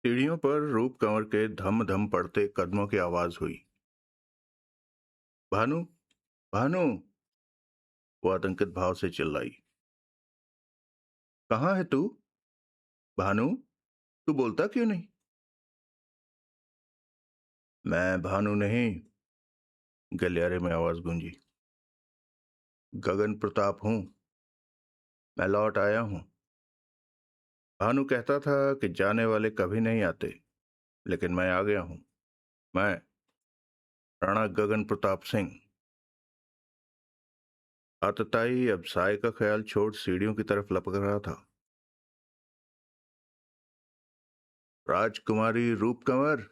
सीढ़ियों पर रूप कंवर के धम धम पड़ते कदमों की आवाज हुई। भानु, भानु, वो आतंकित भाव से चिल्लाई। कहाँ है तू? भानु, तू बोलता क्यों नहीं? मैं भानु नहीं, गलियारे में आवाज गूंजी। गगन प्रताप हूं। मैं लौट आया हूं। भानु कहता था कि जाने वाले कभी नहीं आते, लेकिन मैं आ गया हूं। मैं राणा गगन प्रताप सिंह। आतताई अब साय का ख्याल छोड़ सीढ़ियों की तरफ लपक रहा था। राजकुमारी रूप कंवर,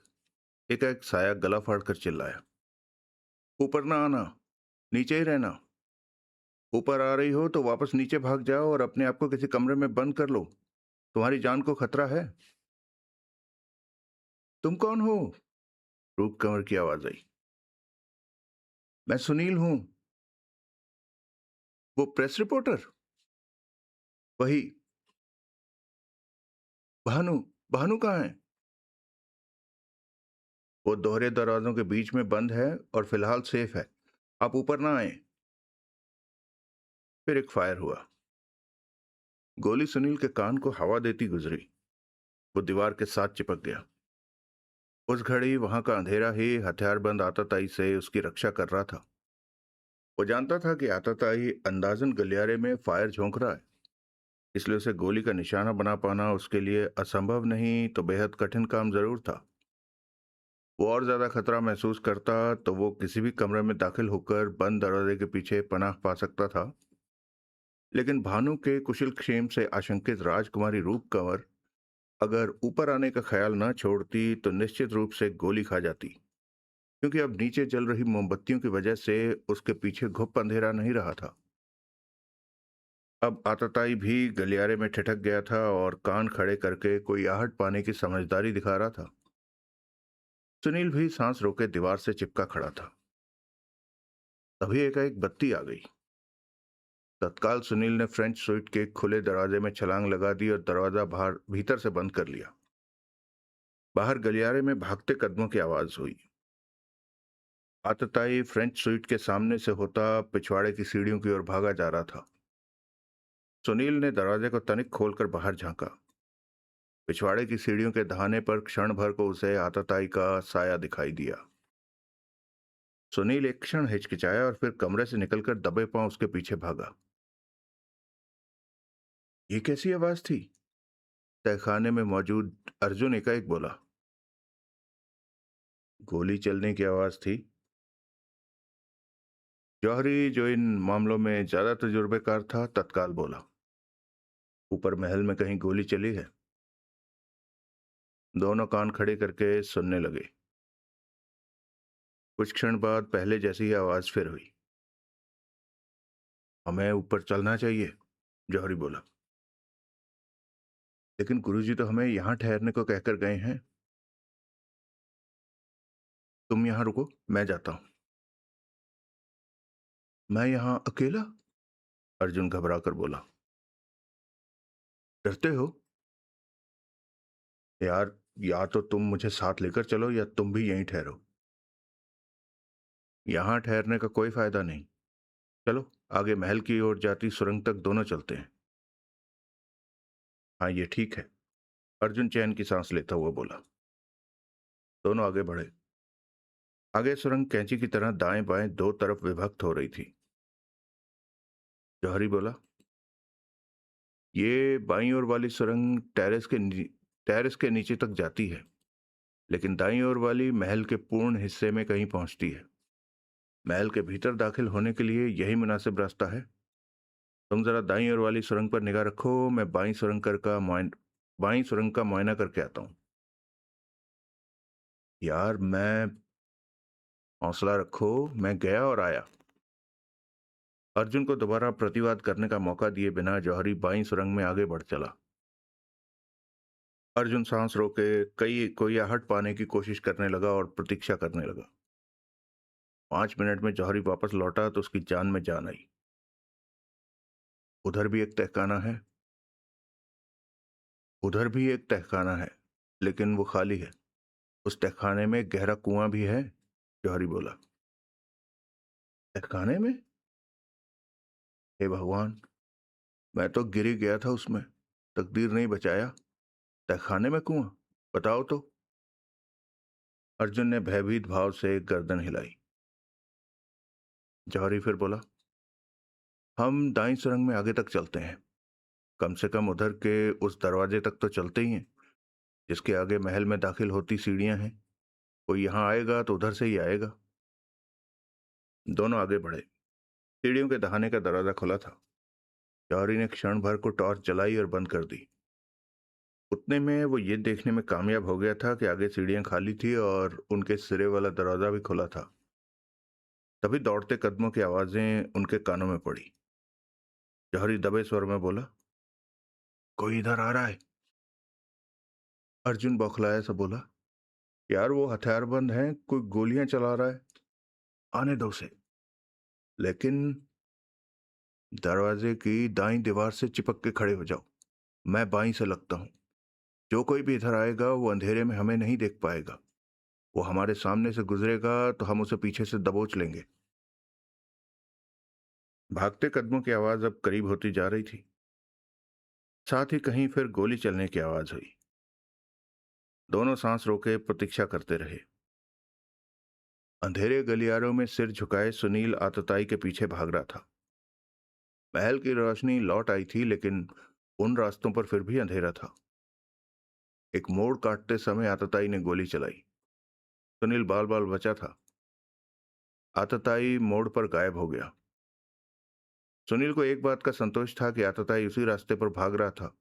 एक साया गला फाड़कर चिल्लाया। ऊपर ना आना, नीचे ही रहना। ऊपर आ रही हो तो वापस नीचे भाग जाओ और अपने आप को किसी कमरे में बंद कर लो। तुम्हारी जान को खतरा है। तुम कौन हो? रूप कंवर की आवाज आई। मैं सुनील हूं, वो प्रेस रिपोर्टर। वही। भानु, भानु कहाँ है? वो दोहरे दरवाजों के बीच में बंद है और फिलहाल सेफ है। आप ऊपर ना आए। फिर एक फायर हुआ। गोली सुनील के कान को हवा देती गुजरी। वो दीवार के साथ चिपक गया। उस घड़ी वहां का अंधेरा ही हथियारबंद आतताई से उसकी रक्षा कर रहा था। वो जानता था कि आतताई अंदाजन गलियारे में फायर झोंक रहा है, इसलिए उसे गोली का निशाना बना पाना उसके लिए असंभव नहीं तो बेहद कठिन काम जरूर था। वो और ज्यादा खतरा महसूस करता तो वो किसी भी कमरे में दाखिल होकर बंद दरवाजे के पीछे पनाह पा सकता था, लेकिन भानु के कुशल क्षेम से आशंकित राजकुमारी रूप कंवर अगर ऊपर आने का ख्याल न छोड़ती तो निश्चित रूप से गोली खा जाती, क्योंकि अब नीचे जल रही मोमबत्तियों की वजह से उसके पीछे घुप अंधेरा नहीं रहा था। अब आतताई भी गलियारे में ठिठक गया था और कान खड़े करके कोई आहट पाने की समझदारी दिखा रहा था। सुनील भी सांस रोके दीवार से चिपका खड़ा था। तभी एकाएक बत्ती आ गई। तत्काल सुनील ने फ्रेंच स्वीट के खुले दरवाजे में छलांग लगा दी और दरवाजा बाहर भीतर से बंद कर लिया। बाहर गलियारे में भागते कदमों की आवाज हुई। आतताई फ्रेंच स्वीट के सामने से होता पिछवाड़े की सीढ़ियों की ओर भागा जा रहा था। सुनील ने दरवाजे को तनिक खोलकर बाहर झांका। पिछवाड़े की सीढ़ियों के दहाने पर क्षण भर को उसे आतताई का साया दिखाई दिया। सुनील एक क्षण हिचकिचाया और फिर कमरे से निकलकर दबे पांव उसके पीछे भागा। ये कैसी आवाज थी? तहखाने में मौजूद अर्जुन एकाएक बोला। गोली चलने की आवाज थी। जौहरी, जो इन मामलों में ज्यादा तजुर्बेकार था, तत्काल बोला। ऊपर महल में कहीं गोली चली है? दोनों कान खड़े करके सुनने लगे। कुछ क्षण बाद पहले जैसी ही आवाज फिर हुई। हमें ऊपर चलना चाहिए, जौहरी बोला। लेकिन गुरुजी तो हमें यहां ठहरने को कहकर गए हैं। तुम यहां रुको, मैं जाता हूं। मैं यहां अकेला? अर्जुन घबरा कर बोला। डरते हो? यार, या तो तुम मुझे साथ लेकर चलो या तुम भी यहीं ठहरो। यहां ठहरने का कोई फायदा नहीं। चलो, आगे महल की ओर जाती सुरंग तक दोनों चलते हैं। हाँ, ये ठीक है, अर्जुन चैन की सांस लेता हुआ बोला। दोनों आगे बढ़े। आगे सुरंग कैंची की तरह दाएं बाएं दो तरफ विभक्त हो रही थी। जौहरी बोला, ये बाईं ओर वाली सुरंग टेरेस के नीचे तक जाती है, लेकिन दाईं ओर वाली महल के पूर्ण हिस्से में कहीं पहुंचती है। महल के भीतर दाखिल होने के लिए यही मुनासिब रास्ता है। तुम जरा दाईं ओर वाली सुरंग पर निगाह रखो, मैं बाईं सुरंग का मुआयना करके आता हूं। यार, हौसला रखो, मैं गया और आया। अर्जुन को दोबारा प्रतिवाद करने का मौका दिए बिना जौहरी बाईं सुरंग में आगे बढ़ चला। अर्जुन सांस रोके कई कोई आहट पाने की कोशिश करने लगा और प्रतीक्षा करने लगा। 5 मिनट में जौहरी वापस लौटा तो उसकी जान में जान आई। उधर भी एक तहखाना है। उधर भी एक तहखाना है। लेकिन वो खाली है। उस तहखाने में एक गहरा कुआं भी है, जौहरी बोला। तहखाने में? हे भगवान, मैं तो गिर ही गया था उसमें, तकदीर नहीं बचाया। तहखाने में कुआं? बताओ तो। अर्जुन ने भयभीत भाव से गर्दन हिलाई। जौहरी फिर बोला, हम दाईं सुरंग में आगे तक चलते हैं। कम से कम उधर के उस दरवाजे तक तो चलते ही हैं, जिसके आगे महल में दाखिल होती सीढ़ियां हैं। कोई यहां आएगा तो उधर से ही आएगा। दोनों आगे बढ़े। सीढ़ियों के दहाने का दरवाजा खुला था। जौहरी ने क्षण भर को टॉर्च जलाई और बंद कर दी। उतने में वो ये देखने में कामयाब हो गया था कि आगे सीढ़ियां खाली थी और उनके सिरे वाला दरवाजा भी खुला था। तभी दौड़ते कदमों की आवाजें उनके कानों में पड़ी। जौहरी दबे स्वर में बोला, कोई इधर आ रहा है। अर्जुन बौखलाया सा बोला, यार वो हथियारबंद हैं, कोई गोलियां चला रहा है। आने दो उसे। लेकिन दरवाजे की दाईं दीवार से चिपक के खड़े हो जाओ। मैं बाईं से लगता हूं। जो कोई भी इधर आएगा वो अंधेरे में हमें नहीं देख पाएगा। वो हमारे सामने से गुजरेगा तो हम उसे पीछे से दबोच लेंगे। भागते कदमों की आवाज अब करीब होती जा रही थी। साथ ही कहीं फिर गोली चलने की आवाज हुई। दोनों सांस रोके प्रतीक्षा करते रहे। अंधेरे गलियारों में सिर झुकाए सुनील आतताई के पीछे भाग रहा था। महल की रोशनी लौट आई थी, लेकिन उन रास्तों पर फिर भी अंधेरा था। एक मोड़ काटते समय आतताई ने गोली चलाई। सुनील बाल बाल बचा था। आतताई मोड़ पर गायब हो गया। सुनील को एक बात का संतोष था कि आतताई उसी रास्ते पर भाग रहा था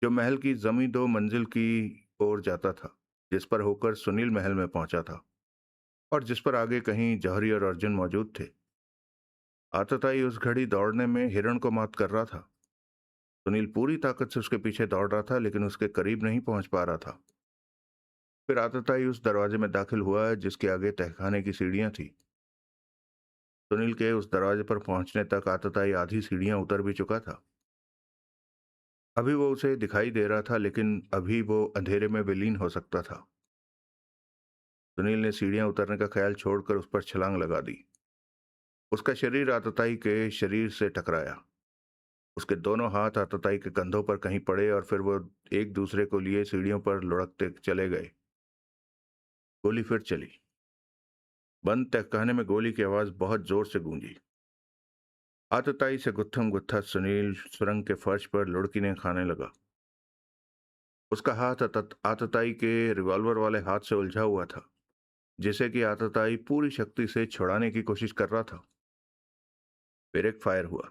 जो महल की जमी 2 मंजिल की ओर जाता था, जिस पर होकर सुनील महल में पहुंचा था और जिस पर आगे कहीं जौहरी और अर्जुन मौजूद थे। आतताई उस घड़ी दौड़ने में हिरण को मात कर रहा था। सुनील पूरी ताकत से उसके पीछे दौड़ रहा था, लेकिन उसके करीब नहीं पहुंच पा रहा था। फिर आतताई उस दरवाजे में दाखिल हुआ जिसके आगे तहखाने की सीढ़ियां थी। सुनील के उस दरवाजे पर पहुंचने तक आतताई आधी सीढ़ियां उतर भी चुका था। अभी वो उसे दिखाई दे रहा था, लेकिन अभी वो अंधेरे में विलीन हो सकता था। सुनील ने सीढ़ियां उतरने का ख्याल छोड़कर उस पर छलांग लगा दी। उसका शरीर आतताई के शरीर से टकराया। उसके दोनों हाथ आतताई के कंधों पर कहीं पड़े और फिर वो एक दूसरे को लिए सीढ़ियों पर लुढ़कते चले गए। गोली फिर चली। बंद तहखाने में गोली की आवाज बहुत जोर से गूंजी। आतताई से गुत्थम गुत्था सुनील सुरंग के फर्श पर लुढ़किने खाने लगा। उसका हाथ आतताई के रिवॉल्वर वाले हाथ से उलझा हुआ था, जिसे कि आतताई पूरी शक्ति से छुड़ाने की कोशिश कर रहा था। फिर एक फायर हुआ।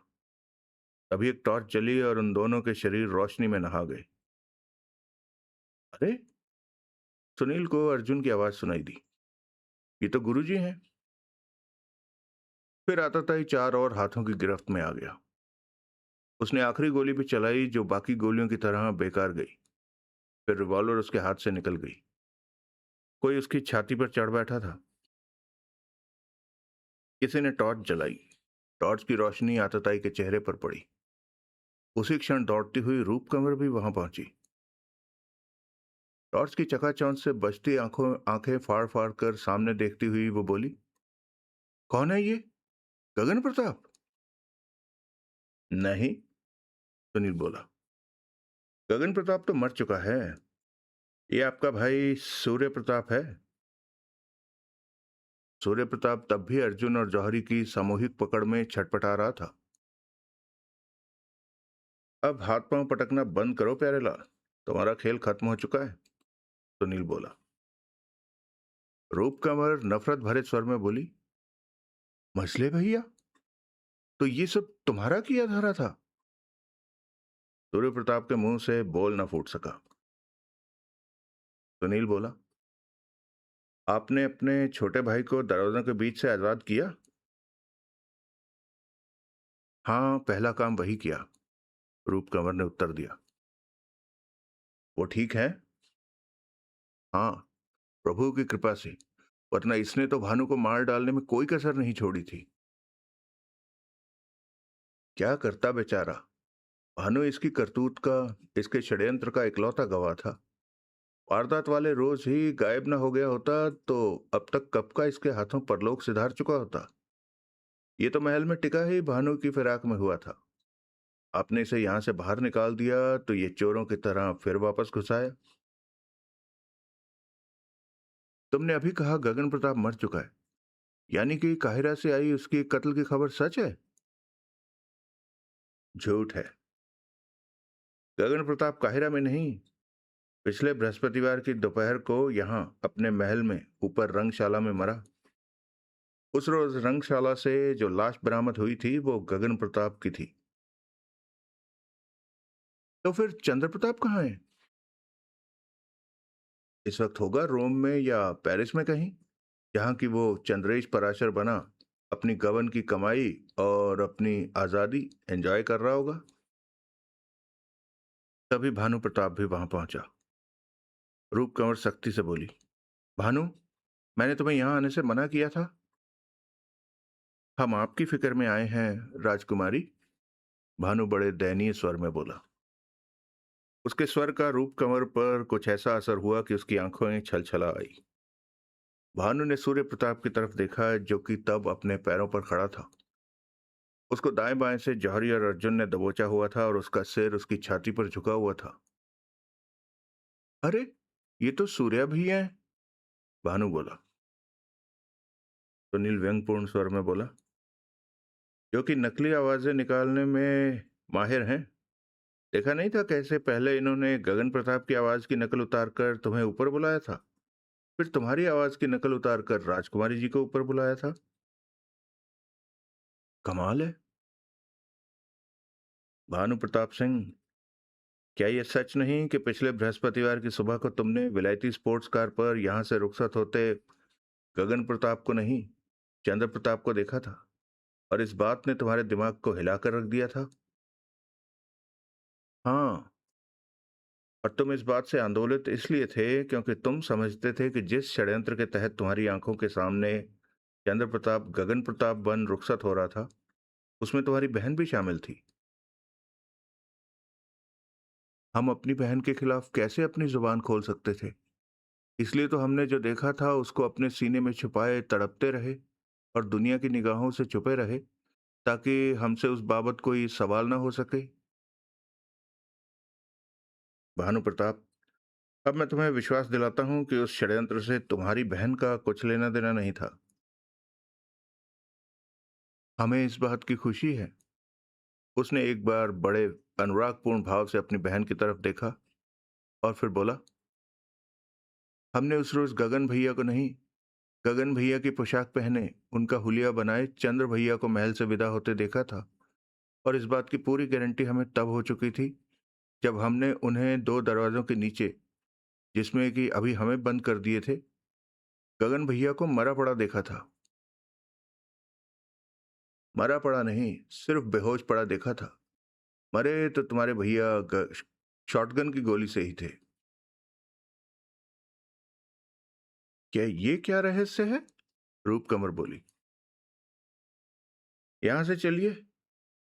तभी एक टॉर्च जली और उन दोनों के शरीर रोशनी में नहा गए। अरे! सुनील को अर्जुन की आवाज सुनाई दी। ये तो गुरुजी हैं। फिर आतताई चार और हाथों की गिरफ्त में आ गया। उसने आखिरी गोली भी चलाई जो बाकी गोलियों की तरह बेकार गई। फिर रिवॉल्वर उसके हाथ से निकल गई। कोई उसकी छाती पर चढ़ बैठा था। किसी ने टॉर्च जलाई। टॉर्च की रोशनी आतताई के चेहरे पर पड़ी। उसी क्षण दौड़ती हुई रूप कंवर भी वहां पहुंची। टॉर्च की चकाचौंध से बचती आंखें फाड़ फाड़ कर सामने देखती हुई वो बोली, कौन है ये? गगन प्रताप? नहीं, सुनील बोला। गगन प्रताप तो मर चुका है। ये आपका भाई सूर्य प्रताप है। सूर्य प्रताप तब भी अर्जुन और जौहरी की सामूहिक पकड़ में छटपटा रहा था। अब हाथ पांव पटकना बंद करो प्यारेलाल, तुम्हारा खेल खत्म हो चुका है, सुनील बोला। रूप कंवर नफरत भरे स्वर में बोली, मसले भैया, तो ये सब तुम्हारा किया धरा था? सूर्य प्रताप के मुंह से बोल न फूट सका। सुनील बोला, आपने अपने छोटे भाई को दरवाजों के बीच से आजाद किया? हाँ, पहला काम वही किया, रूप कंवर ने उत्तर दिया। वो ठीक है? हाँ, प्रभु की कृपा से, वरना इसने तो भानु को मार डालने में कोई कसर नहीं छोड़ी थी। क्या करता बेचारा। भानु इसकी करतूत का, इसके षड्यंत्र का इकलौता गवाह था। वारदात वाले रोज ही गायब ना हो गया होता तो अब तक कब का इसके हाथों परलोक सिधार चुका होता। ये तो महल में टिका ही भानु की फिराक में हुआ था। आपने इसे यहां से बाहर निकाल दिया तो ये चोरों की तरह फिर वापस घुसाया। तुमने अभी कहा गगन प्रताप मर चुका है, यानी कि काहिरा से आई उसकी कत्ल की खबर सच है? झूठ है। गगन प्रताप काहिरा में नहीं, पिछले बृहस्पतिवार की दोपहर को यहां अपने महल में ऊपर रंगशाला में मरा। उस रोज रंगशाला से जो लाश बरामद हुई थी वो गगन प्रताप की थी। तो फिर चंद्र प्रताप कहाँ है? इस वक्त होगा रोम में या पेरिस में कहीं, जहां की वो चंद्रेश पराशर बना अपनी गबन की कमाई और अपनी आजादी एंजॉय कर रहा होगा। तभी भानु प्रताप भी वहां पहुंचा। रूप कंवर सख्ती से बोली, भानु, मैंने तुम्हें यहां आने से मना किया था। हम आपकी फिक्र में आए हैं राजकुमारी। भानु बड़े दयनीय स्वर में बोला। उसके स्वर का रूप कंवर पर कुछ ऐसा असर हुआ कि उसकी आंखों छलछला आई। भानु ने सूर्य प्रताप की तरफ देखा जो कि तब अपने पैरों पर खड़ा था। उसको दाएं बाएं से जौहरी और अर्जुन ने दबोचा हुआ था और उसका सिर उसकी छाती पर झुका हुआ था। अरे, ये तो सूर्या भी है, भानु बोला। सुनील व्यंग्यपूर्ण स्वर में बोला, जो कि नकली आवाजें निकालने में माहिर हैं। देखा नहीं था कैसे पहले इन्होंने गगन प्रताप की आवाज की नकल उतारकर तुम्हें ऊपर बुलाया था, फिर तुम्हारी आवाज की नकल उतारकर राजकुमारी जी को ऊपर बुलाया था। कमाल है। भानु प्रताप सिंह, क्या यह सच नहीं कि पिछले बृहस्पतिवार की सुबह को तुमने विलायती स्पोर्ट्स कार पर यहां से रुखसत होते गगन प्रताप को नहीं, चंद्र प्रताप को देखा था, और इस बात ने तुम्हारे दिमाग को हिलाकर रख दिया था? हाँ, और तुम इस बात से आंदोलित इसलिए थे क्योंकि तुम समझते थे कि जिस षड्यंत्र के तहत तुम्हारी आंखों के सामने चंद्र प्रताप गगन प्रताप बन रुखसत हो रहा था, उसमें तुम्हारी बहन भी शामिल थी। हम अपनी बहन के खिलाफ कैसे अपनी जुबान खोल सकते थे? इसलिए तो हमने जो देखा था उसको अपने सीने में छुपाए तड़पते रहे और दुनिया की निगाहों से छुपे रहे, ताकि हमसे उस बाबत कोई सवाल ना हो सके। भानु प्रताप, अब मैं तुम्हें विश्वास दिलाता हूं कि उस षड्यंत्र से तुम्हारी बहन का कुछ लेना देना नहीं था। हमें इस बात की खुशी है। उसने एक बार बड़े अनुरागपूर्ण भाव से अपनी बहन की तरफ देखा और फिर बोला, हमने उस रोज गगन भैया को नहीं, गगन भैया की पोशाक पहने, उनका हुलिया बनाए चंद्र भैया को महल से विदा होते देखा था। और इस बात की पूरी गारंटी हमें तब हो चुकी थी जब हमने उन्हें दो दरवाजों के नीचे, जिसमें कि अभी हमें बंद कर दिए थे, गगन भैया को मरा पड़ा देखा था। मरा पड़ा नहीं, सिर्फ बेहोश पड़ा देखा था। मरे तो तुम्हारे भैया शॉटगन की गोली से ही थे। क्या ये क्या रहस्य है? रूप कंवर बोली। यहां से चलिए,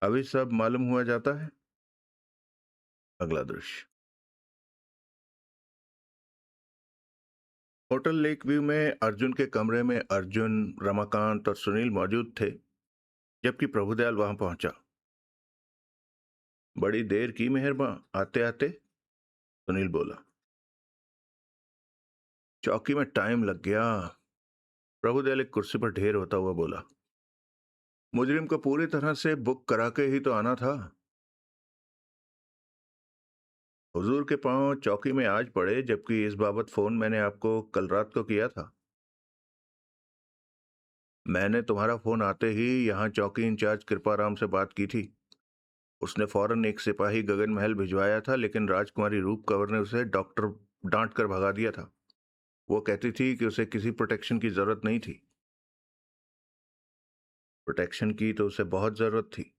अभी सब मालूम हुआ जाता है। अगला दृश्य। होटल लेक व्यू में अर्जुन के कमरे में अर्जुन, रमाकांत और सुनील मौजूद थे, जबकि प्रभुदयाल वहां पहुंचा। बड़ी देर की मेहरबान आते आते, सुनील बोला। चौकी में टाइम लग गया, प्रभुदयाल एक कुर्सी पर ढेर होता हुआ बोला। मुजरिम को पूरी तरह से बुक करा के ही तो आना था। हुजूर के पांव चौकी में आज पड़े, जबकि इस बाबत फोन मैंने आपको कल रात को किया था। मैंने तुम्हारा फोन आते ही यहाँ चौकी इंचार्ज कृपाराम से बात की थी। उसने फौरन एक सिपाही गगन महल भिजवाया था, लेकिन राजकुमारी रूप कंवर ने उसे डॉक्टर डांट कर भगा दिया था। वो कहती थी कि उसे किसी प्रोटेक्शन की जरूरत नहीं थी। प्रोटेक्शन की तो उसे बहुत जरूरत थी।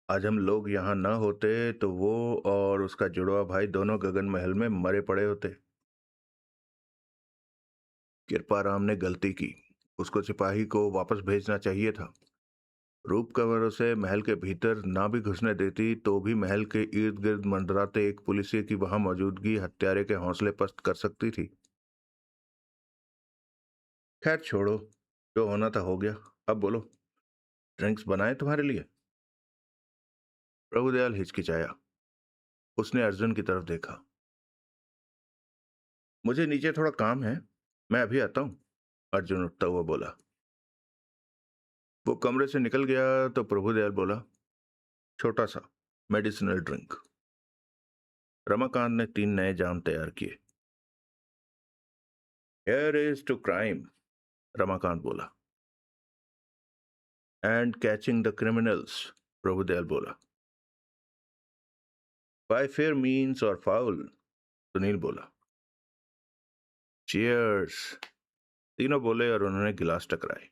आज हम लोग यहाँ न होते तो वो और उसका जुड़वा भाई दोनों गगन महल में मरे पड़े होते। कृपाराम ने गलती की, उसको सिपाही को वापस भेजना चाहिए था। रूप कंवरों से महल के भीतर ना भी घुसने देती तो भी महल के इर्द गिर्द मंडराते एक पुलिसिया की वहां मौजूदगी हत्यारे के हौसले पस्त कर सकती थी। खैर छोड़ो, जो होना था हो गया। अब बोलो, ड्रिंक्स बनाए तुम्हारे लिए? प्रभुदयाल हिचकिचाया। उसने अर्जुन की तरफ देखा। मुझे नीचे थोड़ा काम है, मैं अभी आता हूं। अर्जुन उठता हुआ बोला। वो कमरे से निकल गया तो प्रभुदयाल बोला, छोटा सा मेडिसिनल ड्रिंक। रमाकांत ने 3 नए जाम तैयार किए। Here is to crime, Ramakant बोला। And catching the criminals, Prabhudayal बोला। बाय फेयर मीन्स और फाउल, सुनील बोला। चीयर्स, तीनों बोले और उन्होंने गिलास टकराए।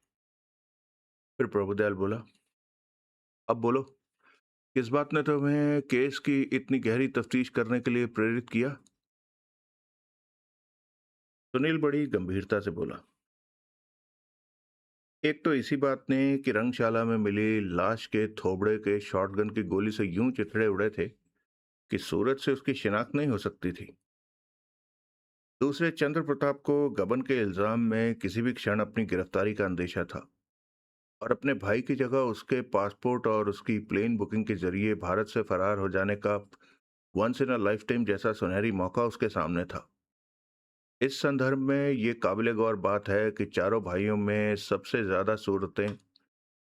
फिर प्रभुदयाल बोला, अब बोलो, किस बात ने तुम्हें केस की इतनी गहरी तफ्तीश करने के लिए प्रेरित किया? सुनील बड़ी गंभीरता से बोला, एक तो इसी बात ने कि रंगशाला में मिली लाश के थोबड़े के शॉटगन की गोली से यूं चिथड़े उड़े थे कि सूरत से उसकी शिनाख्त नहीं हो सकती थी। दूसरे, चंद्र प्रताप को गबन के इल्जाम में किसी भी क्षण अपनी गिरफ्तारी का अंदेशा था और अपने भाई की जगह उसके पासपोर्ट और उसकी प्लेन बुकिंग के जरिए भारत से फरार हो जाने का once in a lifetime जैसा सुनहरी मौका उसके सामने था। इस संदर्भ में ये काबिले गौर बात है कि चारों भाइयों में सबसे ज्यादा सूरतें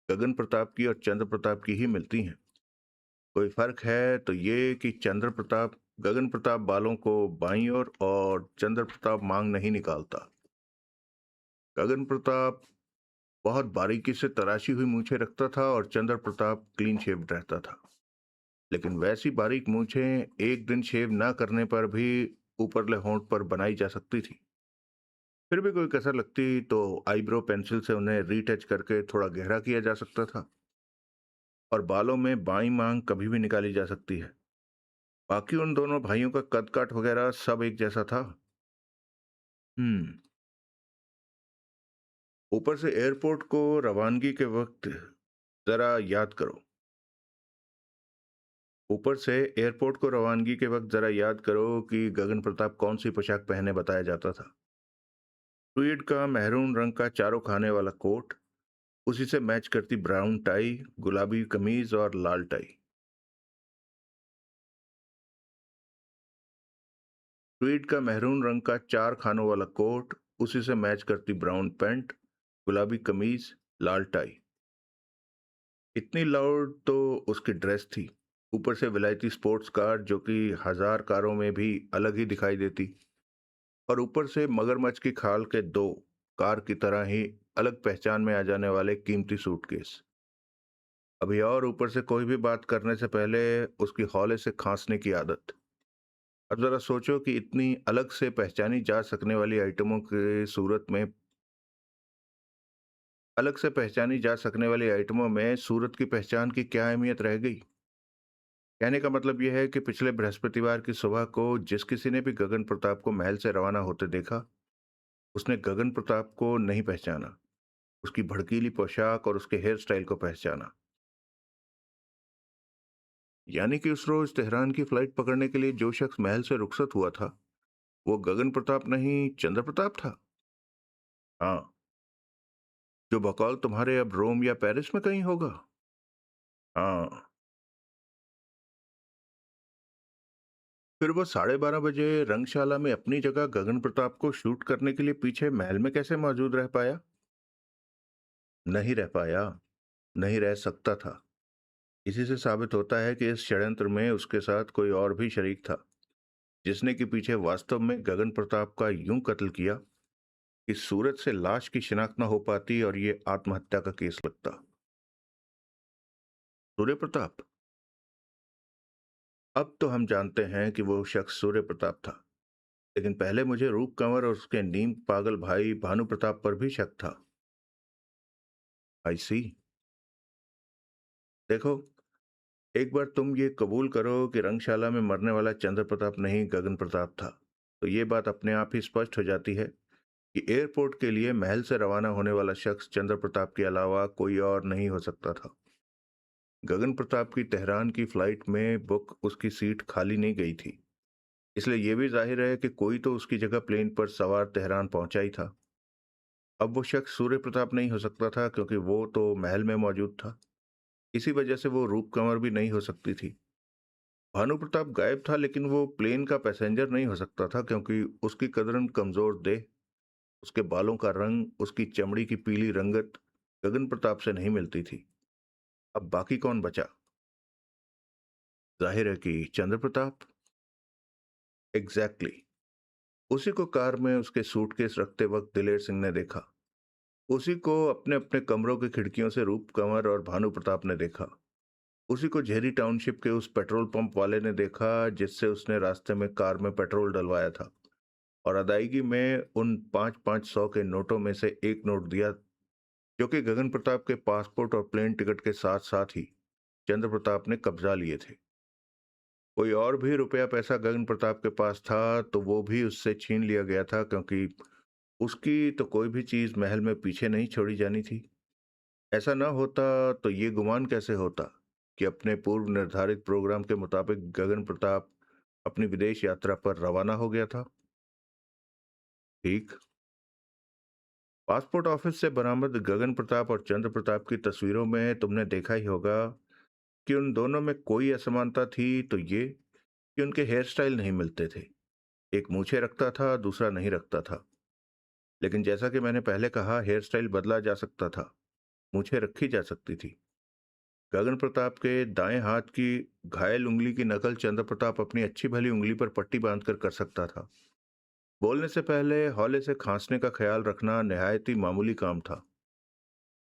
गगन प्रताप की और चंद्र प्रताप की ही मिलती हैं। कोई फर्क है तो ये कि चंद्र प्रताप गगन प्रताप बालों को बाईं ओर और चंद्र प्रताप मांग नहीं निकालता। गगन प्रताप बहुत बारीकी से तराशी हुई मूछें रखता था और चंद्र प्रताप क्लीन शेव्ड रहता था। लेकिन वैसी बारीक मूछें एक दिन शेव ना करने पर भी ऊपरले होंठ पर बनाई जा सकती थी। फिर भी कोई कसर लगती तो आईब्रो पेंसिल से उन्हें रीटच करके थोड़ा गहरा किया जा सकता था और बालों में बाईं मांग कभी भी निकाली जा सकती है। बाकी उन दोनों भाइयों का कद काठ वगैरह सब एक जैसा था। हम्म। ऊपर से एयरपोर्ट को रवानगी के वक्त जरा याद करो। ऊपर से एयरपोर्ट को रवानगी के वक्त जरा याद करो कि गगन प्रताप कौन सी पोशाक पहने बताया जाता था। ट्वीड का महरून रंग का चारों खाने वाला कोट, उसी से मैच करती ब्राउन टाई, गुलाबी कमीज और लाल टाई। ट्वीड का महरून रंग का 4 खानों वाला कोट, उसी से मैच करती ब्राउन पैंट, गुलाबी कमीज, लाल टाई। इतनी लाउड तो उसकी ड्रेस थी। ऊपर से विलायती स्पोर्ट्स कार जो कि 1000 कारों में भी अलग ही दिखाई देती, और ऊपर से मगरमच्छ की खाल के 2 कार की तरह ही अलग पहचान में आ जाने वाले कीमती सूटकेस। अभी और ऊपर से कोई भी बात करने से पहले उसकी हौले से खांसने की आदत। अब जरा सोचो कि इतनी अलग से पहचानी जा सकने वाली आइटमों की सूरत में अलग से पहचानी जा सकने वाली आइटमों में सूरत की पहचान की क्या अहमियत रह गई? कहने का मतलब यह है कि पिछले बृहस्पतिवार की सुबह को जिस किसी ने भी गगन प्रताप को महल से रवाना होते देखा, उसने गगन प्रताप को नहीं पहचाना, उसकी भड़कीली पोशाक और उसके हेयर स्टाइल को पहचाना। यानी कि उस रोज तेहरान की फ्लाइट पकड़ने के लिए जो शख्स महल से रुखसत हुआ था, वो गगन प्रताप नहीं, चंद्र प्रताप था। हाँ, जो बकौल तुम्हारे अब रोम या पेरिस में कहीं होगा। हाँ। फिर वो 12:30 बजे रंगशाला में अपनी जगह गगन प्रताप को शूट करने के लिए पीछे महल में कैसे मौजूद रह पाया? नहीं रह पाया, नहीं रह सकता था। इसी से साबित होता है कि इस षड्यंत्र में उसके साथ कोई और भी शरीक था, जिसने कि पीछे वास्तव में गगन प्रताप का यूं कत्ल किया कि सूरत से लाश की शिनाख्त न हो पाती और ये आत्महत्या का केस लगता। सूर्य प्रताप? अब तो हम जानते हैं कि वो शख्स सूर्य प्रताप था, लेकिन पहले मुझे रूप कंवर और उसके नीम पागल भाई भानु प्रताप पर भी शक था। आई सी। देखो, एक बार तुम ये कबूल करो कि रंगशाला में मरने वाला चंद्र प्रताप नहीं, गगन प्रताप था, तो ये बात अपने आप ही स्पष्ट हो जाती है कि एयरपोर्ट के लिए महल से रवाना होने वाला शख्स चंद्र प्रताप के अलावा कोई और नहीं हो सकता था। गगन प्रताप की तेहरान की फ्लाइट में बुक उसकी सीट खाली नहीं गई थी, इसलिए यह भी जाहिर है कि कोई तो उसकी जगह प्लेन पर सवार तेहरान पहुंचा ही था। अब वो शख्स सूर्य प्रताप नहीं हो सकता था क्योंकि वो तो महल में मौजूद था। इसी वजह से वो रूप कंवर भी नहीं हो सकती थी। भानु प्रताप गायब था लेकिन वो प्लेन का पैसेंजर नहीं हो सकता था क्योंकि उसकी कदरन कमजोर देह, उसके बालों का रंग, उसकी चमड़ी की पीली रंगत गगन प्रताप से नहीं मिलती थी। अब बाकी कौन बचा? जाहिर है कि चंद्र प्रताप। Exactly exactly। उसी को कार में उसके सूटकेस रखते वक्त दिलेर सिंह ने देखा। उसी को अपने अपने कमरों की खिड़कियों से रूप कंवर और भानु प्रताप ने देखा। उसी को झेरी टाउनशिप के उस पेट्रोल पंप वाले ने देखा जिससे उसने रास्ते में कार में पेट्रोल डलवाया था और अदायगी में उन 5-5 सौ के नोटों में से एक नोट दिया जो कि गगन प्रताप के पासपोर्ट और प्लेन टिकट के साथ साथ ही चंद्र प्रताप ने कब्जा लिए थे। कोई और भी रुपया पैसा गगन प्रताप के पास था तो वो भी उससे छीन लिया गया था क्योंकि उसकी तो कोई भी चीज महल में पीछे नहीं छोड़ी जानी थी। ऐसा ना होता तो ये गुमान कैसे होता कि अपने पूर्व निर्धारित प्रोग्राम के मुताबिक गगन प्रताप अपनी विदेश यात्रा पर रवाना हो गया था। ठीक। पासपोर्ट ऑफिस से बरामद गगन प्रताप और चंद्र प्रताप की तस्वीरों में तुमने देखा ही होगा कि उन दोनों में कोई असमानता थी तो ये कि उनके हेयर स्टाइल नहीं मिलते थे। एक मूछें रखता था, दूसरा नहीं रखता था। लेकिन जैसा कि मैंने पहले कहा, हेयर स्टाइल बदला जा सकता था, मूछें रखी जा सकती थी। गगन प्रताप के दाएं हाथ की घायल उंगली की नकल चंद्र प्रताप अपनी अच्छी भली उंगली पर पट्टी बांधकर कर सकता था। बोलने से पहले हौले से खांसने का ख्याल रखना निहायत ही मामूली काम था।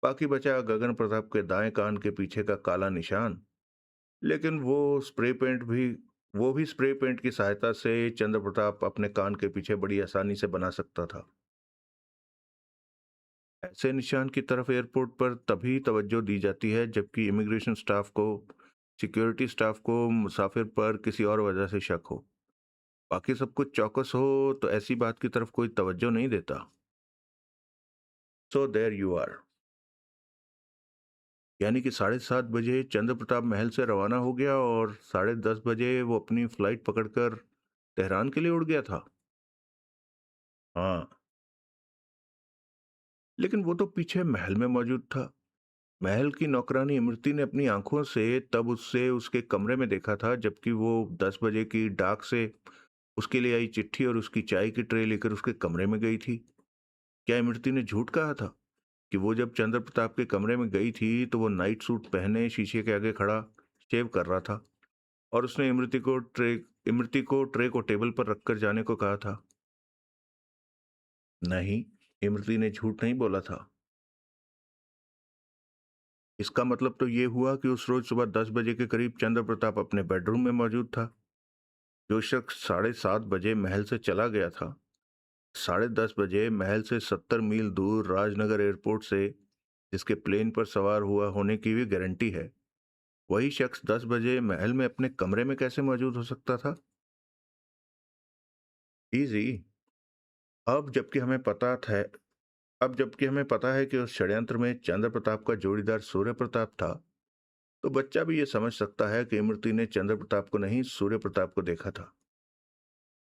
बाकी बचा गगन प्रताप के दाएं कान के पीछे का काला निशान। लेकिन वो भी स्प्रे पेंट की सहायता से चंद्र प्रताप अपने कान के पीछे बड़ी आसानी से बना सकता था। ऐसे निशान की तरफ एयरपोर्ट पर तभी तवज्जो दी जाती है जबकि इमिग्रेशन स्टाफ को, सिक्योरिटी स्टाफ को मुसाफिर पर किसी और वजह से शक हो। बाकी सब कुछ चौकस हो तो ऐसी बात की तरफ कोई तवज्जो नहीं देता। So there you are. यानी कि 7:30 बजे चंद्र प्रताप महल से रवाना हो गया और 10:30 बजे वो अपनी फ्लाइट पकड़कर तेहरान के लिए उड़ गया था। हाँ, लेकिन वो तो पीछे महल में मौजूद था। महल की नौकरानी इमरती ने अपनी आंखों से तब उससे उसके कमरे में देखा था जबकि वो 10 बजे की डाक से उसके लिए आई चिट्ठी और उसकी चाय की ट्रे लेकर उसके कमरे में गई थी। क्या इमरती ने झूठ कहा था कि वो जब चंद्र प्रताप के कमरे में गई थी तो वो नाइट सूट पहने शीशे के आगे खड़ा शेव कर रहा था और उसने इमरती को टेबल पर रखकर जाने को कहा था? नहीं, इमरती ने झूठ नहीं बोला था। इसका मतलब तो ये हुआ कि उस रोज सुबह 10 बजे के करीब चंद्र प्रताप अपने बेडरूम में मौजूद था। जो शख्स 7:30 बजे महल से चला गया था, 10:30 बजे महल से 70 मील दूर राजनगर एयरपोर्ट से जिसके प्लेन पर सवार हुआ होने की भी गारंटी है, वही शख्स 10 बजे महल में अपने कमरे में कैसे मौजूद हो सकता था? इजी। अब जबकि हमें पता था अब जबकि हमें पता है कि उस षड्यंत्र में चंद्र प्रताप का जोड़ीदार सूर्य प्रताप था, तो बच्चा भी ये समझ सकता है कि इमरती ने चंद्र प्रताप को नहीं, सूर्य प्रताप को देखा था।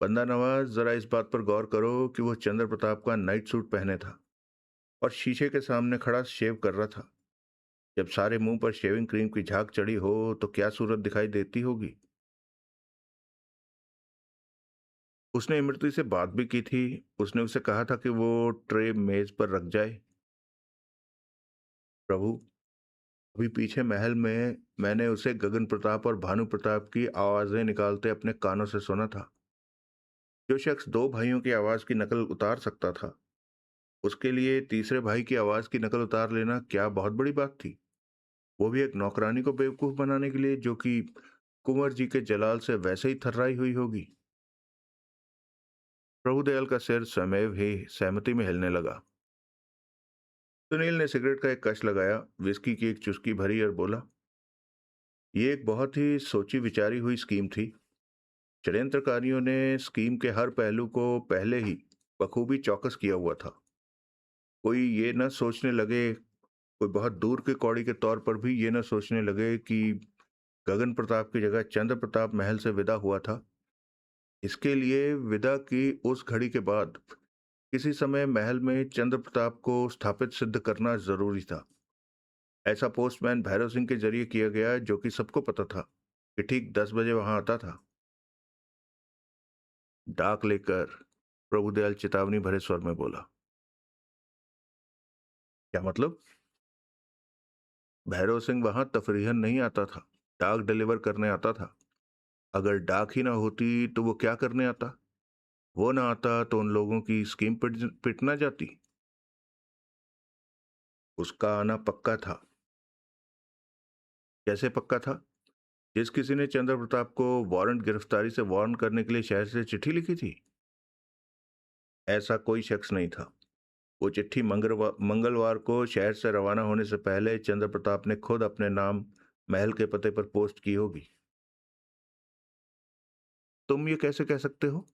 बंदा नवाज, जरा इस बात पर गौर करो कि वो चंद्र प्रताप का नाइट सूट पहने था और शीशे के सामने खड़ा शेव कर रहा था। जब सारे मुंह पर शेविंग क्रीम की झाग चढ़ी हो तो क्या सूरत दिखाई देती होगी? उसने इमरती से बात भी की थी। उसने उसे कहा था कि वो ट्रे मेज पर रख जाए। प्रभु, अभी पीछे महल में मैंने उसे गगन प्रताप और भानु प्रताप की आवाजें निकालते अपने कानों से सुना था। जो शख्स दो भाइयों की आवाज की नकल उतार सकता था, उसके लिए तीसरे भाई की आवाज की नकल उतार लेना क्या बहुत बड़ी बात थी? वो भी एक नौकरानी को बेवकूफ बनाने के लिए जो कि कुंवर जी के जलाल से वैसे ही थर्राई हुई होगी। प्रभुदयाल का सिर स्वमेव ही सहमति में हिलने लगा। सुनील ने सिगरेट का एक कश लगाया, विस्की की एक चुस्की भरी और बोला, ये एक बहुत ही सोची विचारी हुई स्कीम थी। षड्यंत्रकारियों ने स्कीम के हर पहलू को पहले ही बखूबी चौकस किया हुआ था। कोई ये न सोचने लगे कोई बहुत दूर के कौड़ी के तौर पर भी ये न सोचने लगे कि गगन प्रताप की जगह चंद्र प्रताप महल से विदा हुआ था। इसके लिए विदा की उस घड़ी के बाद किसी समय महल में चंद्र प्रताप को स्थापित सिद्ध करना जरूरी था। ऐसा पोस्टमैन भैरव सिंह के जरिए किया गया, जो कि सबको पता था कि ठीक 10 बजे वहां आता था। डाक लेकर, प्रभुदयाल चेतावनी भरे स्वर में बोला। क्या मतलब? भैरव सिंह वहां तफरीहन नहीं आता था, डाक डिलीवर करने आता था। अगर डाक ही ना होती तो वो क्या करने आता? वो ना आता तो उन लोगों की स्कीम पिट ना जाती। उसका आना पक्का था। कैसे पक्का था? जिस किसी ने चंद्र प्रताप को वारंट गिरफ्तारी से वार्न करने के लिए शहर से चिट्ठी लिखी थी, ऐसा कोई शख्स नहीं था। वो चिट्ठी मंगलवार को शहर से रवाना होने से पहले चंद्र प्रताप ने खुद अपने नाम महल के पते पर पोस्ट की होगी। तुम ये कैसे कह सकते हो?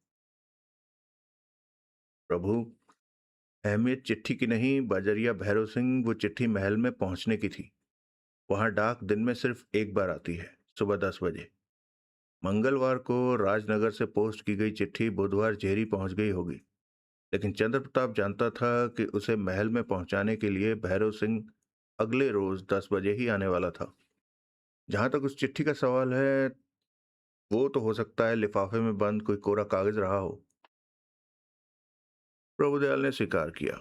प्रभु, अहमियत चिट्ठी की नहीं, बाजरिया भैरव सिंह, वो चिट्ठी महल में पहुंचने की थी। वहां डाक दिन में सिर्फ एक बार आती है, सुबह 10 बजे। मंगलवार को राजनगर से पोस्ट की गई चिट्ठी बुधवार जेरी पहुंच गई होगी। लेकिन चंद्र प्रताप जानता था कि उसे महल में पहुंचाने के लिए भैरव सिंह अगले रोज 10 बजे ही आने वाला था। जहां तक उस चिट्ठी का सवाल है, वो तो हो सकता है लिफाफे में बंद कोई कोरा कागज रहा हो। प्रभुदयाल ने स्वीकार किया।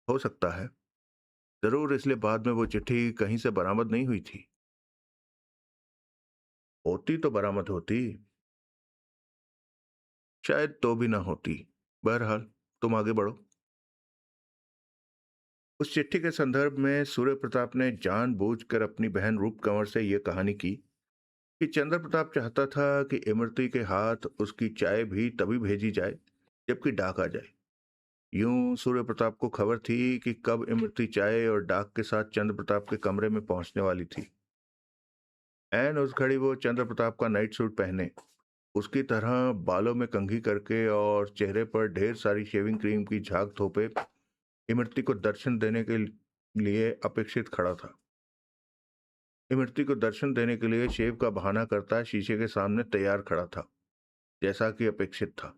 हो सकता है। जरूर, इसलिए बाद में वो चिट्ठी कहीं से बरामद नहीं हुई थी। होती तो बरामद होती। शायद तो भी ना होती। बहरहाल, तुम आगे बढ़ो। उस चिट्ठी के संदर्भ में सूर्य प्रताप ने जानबूझकर अपनी बहन रूप कंवर से यह कहानी की कि चंद्र प्रताप चाहता था कि इमरती के हाथ उसकी चाय भी तभी भेजी जाए जबकि डाक आ जाए। यूं सूर्य प्रताप को खबर थी कि कब इमरती चाय और डाक के साथ चंद्र प्रताप के कमरे में पहुंचने वाली थी। एन उस घड़ी वो चंद्र प्रताप का नाइट सूट पहने, उसकी तरह बालों में कंघी करके और चेहरे पर ढेर सारी शेविंग क्रीम की झाग थोपे इमरती को दर्शन देने के लिए अपेक्षित खड़ा था। इमरती को दर्शन देने के लिए शेव का बहाना करता शीशे के सामने तैयार खड़ा था, जैसा कि अपेक्षित था।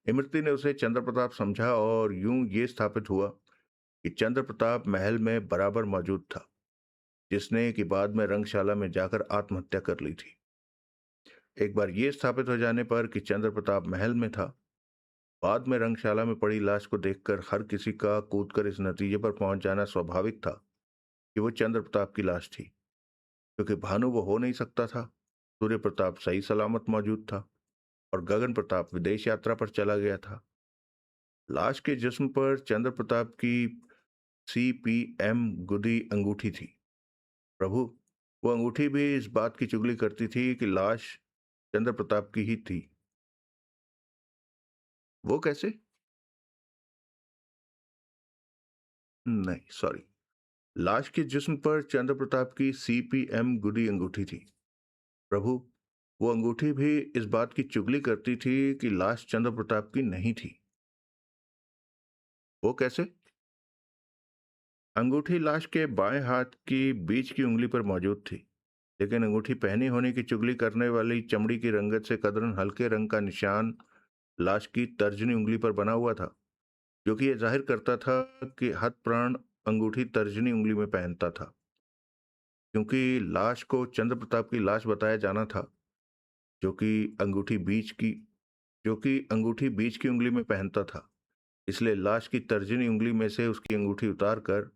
इमरती ने उसे चंद्र प्रताप समझा और यूं ये स्थापित हुआ कि चंद्र प्रताप महल में बराबर मौजूद था, जिसने कि बाद में रंगशाला में जाकर आत्महत्या कर ली थी। एक बार ये स्थापित हो जाने पर कि चंद्र प्रताप महल में था, बाद में रंगशाला में पड़ी लाश को देखकर हर किसी का कूदकर इस नतीजे पर पहुंच जाना स्वाभाविक था कि वो चंद्र प्रताप की लाश थी। क्योंकि भानु वो हो नहीं सकता था, सूर्य प्रताप सही सलामत मौजूद था और गगन प्रताप विदेश यात्रा पर चला गया था। लाश के जिस्म पर चंद्र प्रताप की CPM गुदी अंगूठी थी। प्रभु, वो अंगूठी भी इस बात की चुगली करती थी कि लाश चंद्र प्रताप की ही थी। वो कैसे? नहीं, सॉरी। लाश के जिस्म पर चंद्र प्रताप की CPM गुदी अंगूठी थी। प्रभु, वो अंगूठी भी इस बात की चुगली करती थी कि लाश चंद्र प्रताप की नहीं थी। वो कैसे? अंगूठी लाश के बाएं हाथ की बीच की उंगली पर मौजूद थी, लेकिन अंगूठी पहनी होने की चुगली करने वाली चमड़ी की रंगत से कदरन हल्के रंग का निशान लाश की तर्जनी उंगली पर बना हुआ था, जो कि यह जाहिर करता था कि हतप्राण अंगूठी तर्जनी उंगली में पहनता था। क्योंकि लाश को चंद्र प्रताप की लाश बताया जाना था, जो कि अंगूठी बीच की जो कि अंगूठी बीच की उंगली में पहनता था, इसलिए लाश की तर्जनी उंगली में से उसकी अंगूठी उतार कर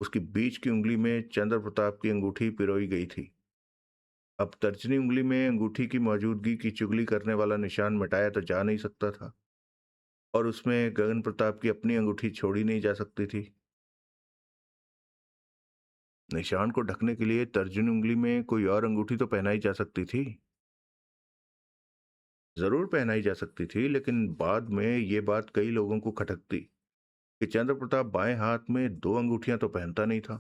उसकी बीच की उंगली में चंद्र प्रताप की अंगूठी पिरोई गई थी। अब तर्जनी उंगली में अंगूठी की मौजूदगी की चुगली करने वाला निशान मिटाया तो जा नहीं सकता था और उसमें गगन प्रताप की अपनी अंगूठी छोड़ी नहीं जा सकती थी। निशान को ढकने के लिए तर्जनी उंगली में कोई और अंगूठी तो पहनाई जा सकती थी। जरूर पहनाई जा सकती थी, लेकिन बाद में ये बात कई लोगों को खटकती कि चंद्र प्रताप बाएं हाथ में दो अंगूठियां तो पहनता नहीं था।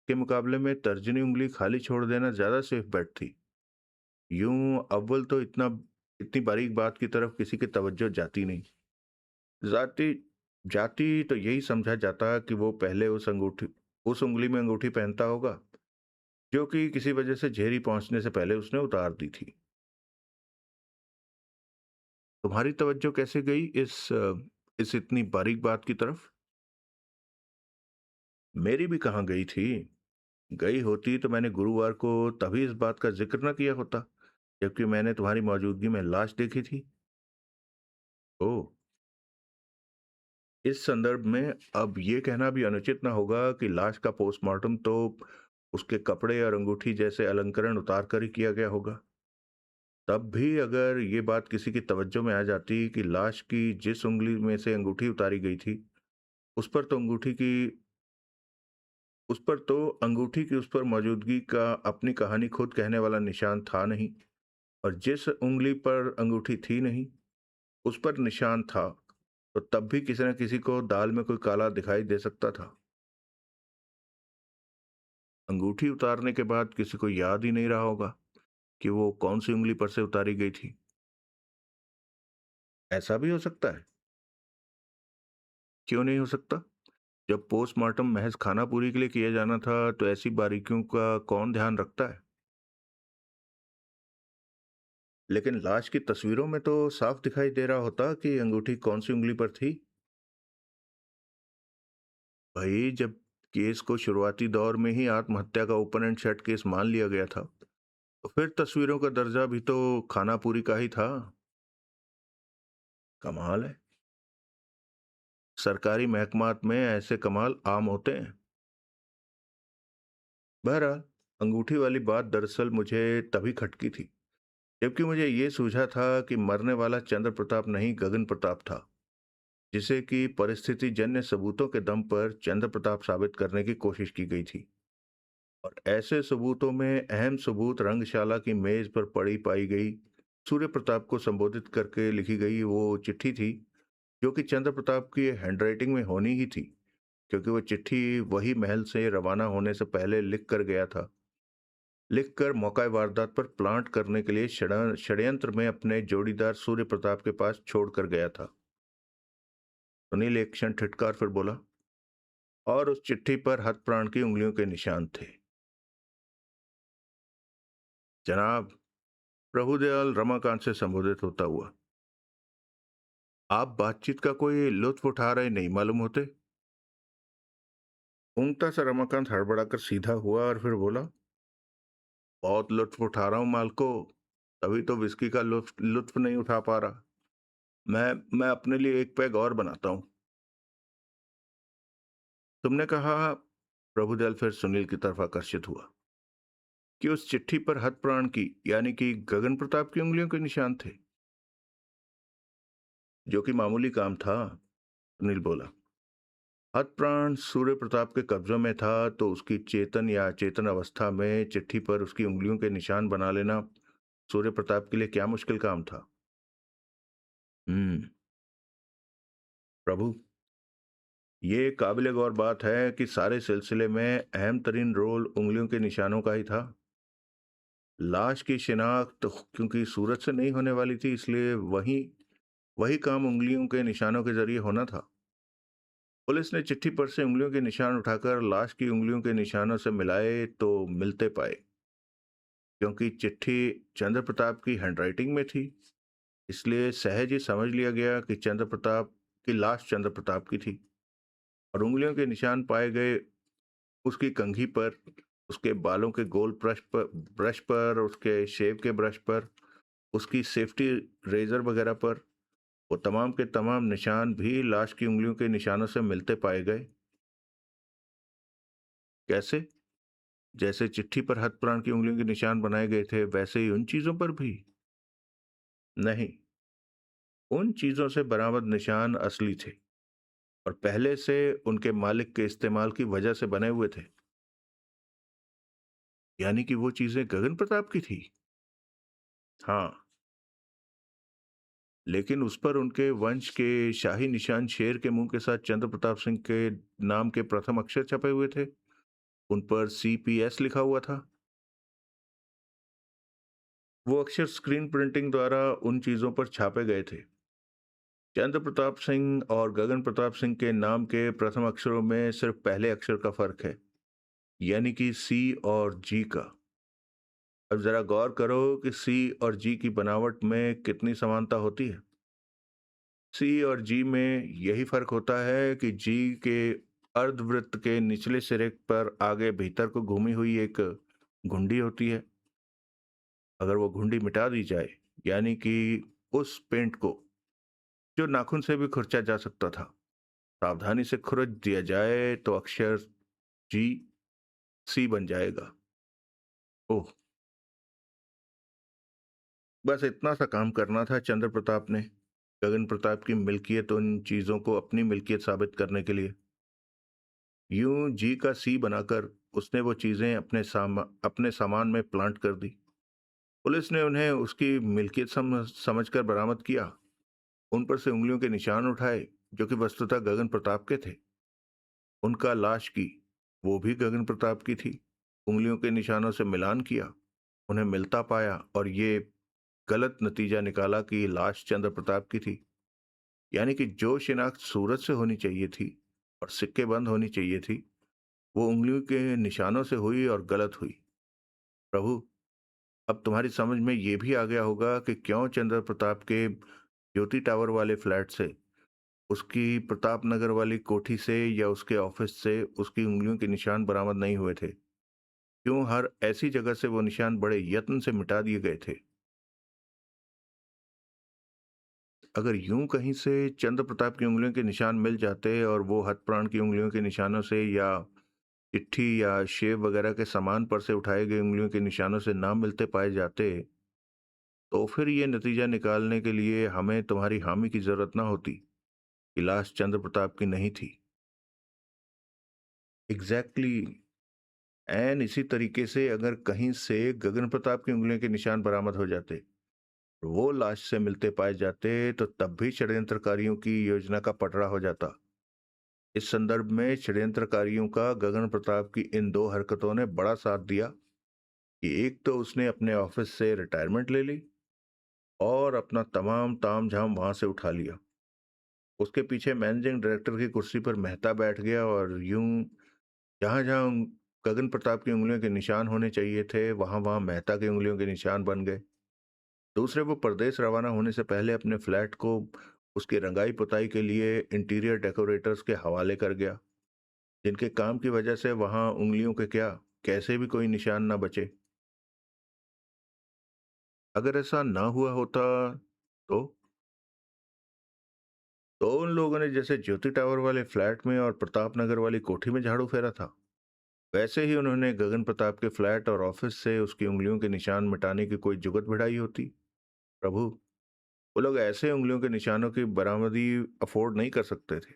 के मुकाबले में तर्जनी उंगली खाली छोड़ देना ज्यादा सेफ बेट थी। यूं अव्वल तो इतनी बारीक बात की तरफ किसी की तवज्जो जाती नहीं। जाती जाती तो यही समझा जाता कि वो पहले उस अंगूठी उस उंगली में अंगूठी पहनता होगा जो कि किसी वजह से झेरी पहुंचने से पहले उसने उतार दी थी। तुम्हारी तवज्जो कैसे गई इस इतनी बारीक बात की तरफ? मेरी भी कहाँ गई थी। गई होती तो मैंने गुरुवार को तभी इस बात का जिक्र न किया होता, जबकि मैंने तुम्हारी मौजूदगी में लाश देखी थी। ओह। इस संदर्भ में अब ये कहना भी अनुचित न होगा कि लाश का पोस्टमार्टम तो उसके कपड़े और अंगूठी जैसे अलंकरण उतार कर ही किया गया होगा। तब भी अगर ये बात किसी की तवज्जो में आ जाती कि लाश की जिस उंगली में से अंगूठी उतारी गई थी, उस पर तो अंगूठी की उस पर मौजूदगी का अपनी कहानी खुद कहने वाला निशान था नहीं, और जिस उंगली पर अंगूठी थी नहीं, उस पर निशान था, तो तब भी किसी न किसी को दाल में कोई काला दिखाई दे सकता था। अंगूठी उतारने के बाद किसी को याद ही नहीं रहा होगा कि वो कौन सी उंगली पर से उतारी गई थी। ऐसा भी हो सकता है। क्यों नहीं हो सकता? जब पोस्टमार्टम महज खानापुरी के लिए किया जाना था, तो ऐसी बारीकियों का कौन ध्यान रखता है? लेकिन लाश की तस्वीरों में तो साफ दिखाई दे रहा होता कि अंगूठी कौन सी उंगली पर थी। भाई, जब केस को शुरुआती दौर में ही आत्महत्या का ओपन एंड शट केस मान लिया गया था, तो फिर तस्वीरों का दर्जा भी तो खानापुरी का ही था। कमाल है। सरकारी महकमात में ऐसे कमाल आम होते हैं। बहरहाल, अंगूठी वाली बात दरअसल मुझे तभी खटकी थी जबकि मुझे ये सूझा था कि मरने वाला चंद्र प्रताप नहीं, गगन प्रताप था, जिसे कि परिस्थिति जन्य सबूतों के दम पर चंद्र प्रताप साबित करने की कोशिश की गई थी। और ऐसे सबूतों में अहम सबूत रंगशाला की मेज पर पड़ी पाई गई सूर्य प्रताप को संबोधित करके लिखी गई वो चिट्ठी थी, जो कि चंद्र प्रताप की हैंडराइटिंग में होनी ही थी, क्योंकि वो चिट्ठी वही महल से रवाना होने से पहले लिख कर गया था। लिखकर मौका वारदात पर प्लांट करने के लिए षड्यंत्र में अपने जोड़ीदार सूर्य प्रताप के पास छोड़कर गया था। सुनील एक क्षण ठिठकार फिर बोला, और उस चिट्ठी पर हथप्राण की उंगलियों के निशान थे। जनाब, प्रभुदयाल रमाकांत से संबोधित होता हुआ, आप बातचीत का कोई लुत्फ उठा रहे नहीं मालूम होते। ऊंगता सा रमाकांत हड़बड़ाकर सीधा हुआ और फिर बोला, बहुत लुत्फ उठा रहा हूं मालको, तभी तो विस्की का लुत्फ लुत्फ नहीं उठा पा रहा। मैं अपने लिए एक पैग और बनाता हूं। तुमने कहा, प्रभुदयाल फिर सुनील की तरफ आकर्षित हुआ, कि उस चिट्ठी पर हथप्राण की यानी कि गगन प्रताप की उंगलियों के निशान थे, जो कि मामूली काम था। सुनील बोला, हथप्राण सूर्य प्रताप के कब्जों में था, तो उसकी चेतन या अचेतन अवस्था में चिट्ठी पर उसकी उंगलियों के निशान बना लेना सूर्य प्रताप के लिए क्या मुश्किल काम था। हम्म। प्रभु, ये काबिले गौर बात है कि सारे सिलसिले में अहम तरीन रोल उंगलियों के निशानों का ही था। लाश की शिनाख्त क्योंकि सूरज से नहीं होने वाली थी, इसलिए वही वही काम उंगलियों के निशानों के जरिए होना था। पुलिस ने चिट्ठी पर से उंगलियों के निशान उठाकर लाश की उंगलियों के निशानों से मिलाए तो मिलते पाए, क्योंकि चिट्ठी चंद्र प्रताप की हैंडराइटिंग में थी, इसलिए सहज ही समझ लिया गया कि चंद्र प्रताप की लाश चंद्र प्रताप की थी। और उंगलियों के निशान पाए गए उसकी कंघी पर, उसके बालों के गोल ब्रश पर, उसके शेव के ब्रश पर, उसकी सेफ्टी रेजर वगैरह पर। वो तमाम के तमाम निशान भी लाश की उंगलियों के निशानों से मिलते पाए गए। कैसे? जैसे चिट्ठी पर हथप्राण की उंगलियों के निशान बनाए गए थे, वैसे ही उन चीजों पर भी। नहीं, उन चीजों से बरामद निशान असली थे और पहले से उनके मालिक के इस्तेमाल की वजह से बने हुए थे। यानी कि वो चीजें गगन प्रताप की थी। हाँ, लेकिन उस पर उनके वंश के शाही निशान शेर के मुंह के साथ चंद्र प्रताप सिंह के नाम के प्रथम अक्षर छपे हुए थे। उन पर CPS लिखा हुआ था। वो अक्षर स्क्रीन प्रिंटिंग द्वारा उन चीजों पर छापे गए थे। चंद्र प्रताप सिंह और गगन प्रताप सिंह के नाम के प्रथम अक्षरों में सिर्फ पहले अक्षर का फर्क है। यानी कि सी और जी का। अब जरा गौर करो कि सी और जी की बनावट में कितनी समानता होती है। सी और जी में यही फर्क होता है कि जी के अर्धवृत्त के निचले सिरे पर आगे भीतर को घूमी हुई एक घुंडी होती है। अगर वो घुंडी मिटा दी जाए, यानी कि उस पेंट को जो नाखून से भी खुरचा जा सकता था सावधानी से खुरच दिया जाए, तो अक्षर जी सी बन जाएगा। ओह, बस इतना सा काम करना था चंद्र प्रताप ने, गगन प्रताप की मिल्कियत उन चीजों को अपनी मिल्कियत साबित करने के लिए। यूं जी का सी बनाकर उसने वो चीजें अपने सामान में प्लांट कर दी। पुलिस ने उन्हें उसकी मिल्कियत समझकर बरामद किया। उन पर से उंगलियों के निशान उठाए जो कि वस्तुतः गगन प्रताप के थे। उनका लाश की, वो भी गगन प्रताप की थी। उंगलियों के निशानों से मिलान किया, उन्हें मिलता पाया और ये गलत नतीजा निकाला कि लाश चंद्र प्रताप की थी। यानी कि जो शिनाख्त सूरज से होनी चाहिए थी और सिक्के बंद होनी चाहिए थी, वो उंगलियों के निशानों से हुई और गलत हुई। प्रभु, अब तुम्हारी समझ में ये भी आ गया होगा कि क्यों चंद्र प्रताप के ज्योति टावर वाले फ्लैट से, उसकी प्रताप नगर वाली कोठी से या उसके ऑफिस से उसकी उंगलियों के निशान बरामद नहीं हुए थे। क्यों हर ऐसी जगह से वो निशान बड़े यत्न से मिटा दिए गए थे। अगर यूं कहीं से चंद्र प्रताप की उंगलियों के निशान मिल जाते और वो हथप्राण की उंगलियों के निशानों से या चिट्ठी या शेव वगैरह के सामान पर से उठाए गए उंगलियों के निशानों से ना मिलते पाए जाते, तो फिर ये नतीजा निकालने के लिए हमें तुम्हारी हामी की जरूरत ना होती कि लाश चंद्र प्रताप की नहीं थी। Exactly exactly। एन इसी तरीके से अगर कहीं से गगन प्रताप की उंगलियों के निशान बरामद हो जाते, वो लाश से मिलते पाए जाते, तो तब भी षड्यंत्रकारियों की योजना का पटड़ा हो जाता। इस संदर्भ में षड्यंत्रकारियों का गगन प्रताप की इन दो हरकतों ने बड़ा साथ दिया कि एक तो उसने अपने ऑफिस से रिटायरमेंट ले ली और अपना तमाम ताम झाम वहां से उठा लिया। उसके पीछे मैनेजिंग डायरेक्टर की कुर्सी पर मेहता बैठ गया और यूं जहां जहां गगन प्रताप की उंगलियों के निशान होने चाहिए थे, वहां वहां मेहता की उंगलियों के निशान बन गए। दूसरे, वो परदेश रवाना होने से पहले अपने फ्लैट को उसकी रंगाई पुताई के लिए इंटीरियर डेकोरेटर्स के हवाले कर गया, जिनके काम की वजह से वहां उंगलियों के क्या, कैसे भी कोई निशान ना बचे। अगर ऐसा ना हुआ होता तो उन लोगों ने जैसे ज्योति टावर वाले फ्लैट में और प्रताप नगर वाली कोठी में झाड़ू फेरा था, वैसे ही उन्होंने गगन प्रताप के फ्लैट और ऑफिस से उसकी उंगलियों के निशान मिटाने की कोई जुगत भिड़ाई होती। प्रभु, वो लोग ऐसे उंगलियों के निशानों की बरामदी अफोर्ड नहीं कर सकते थे।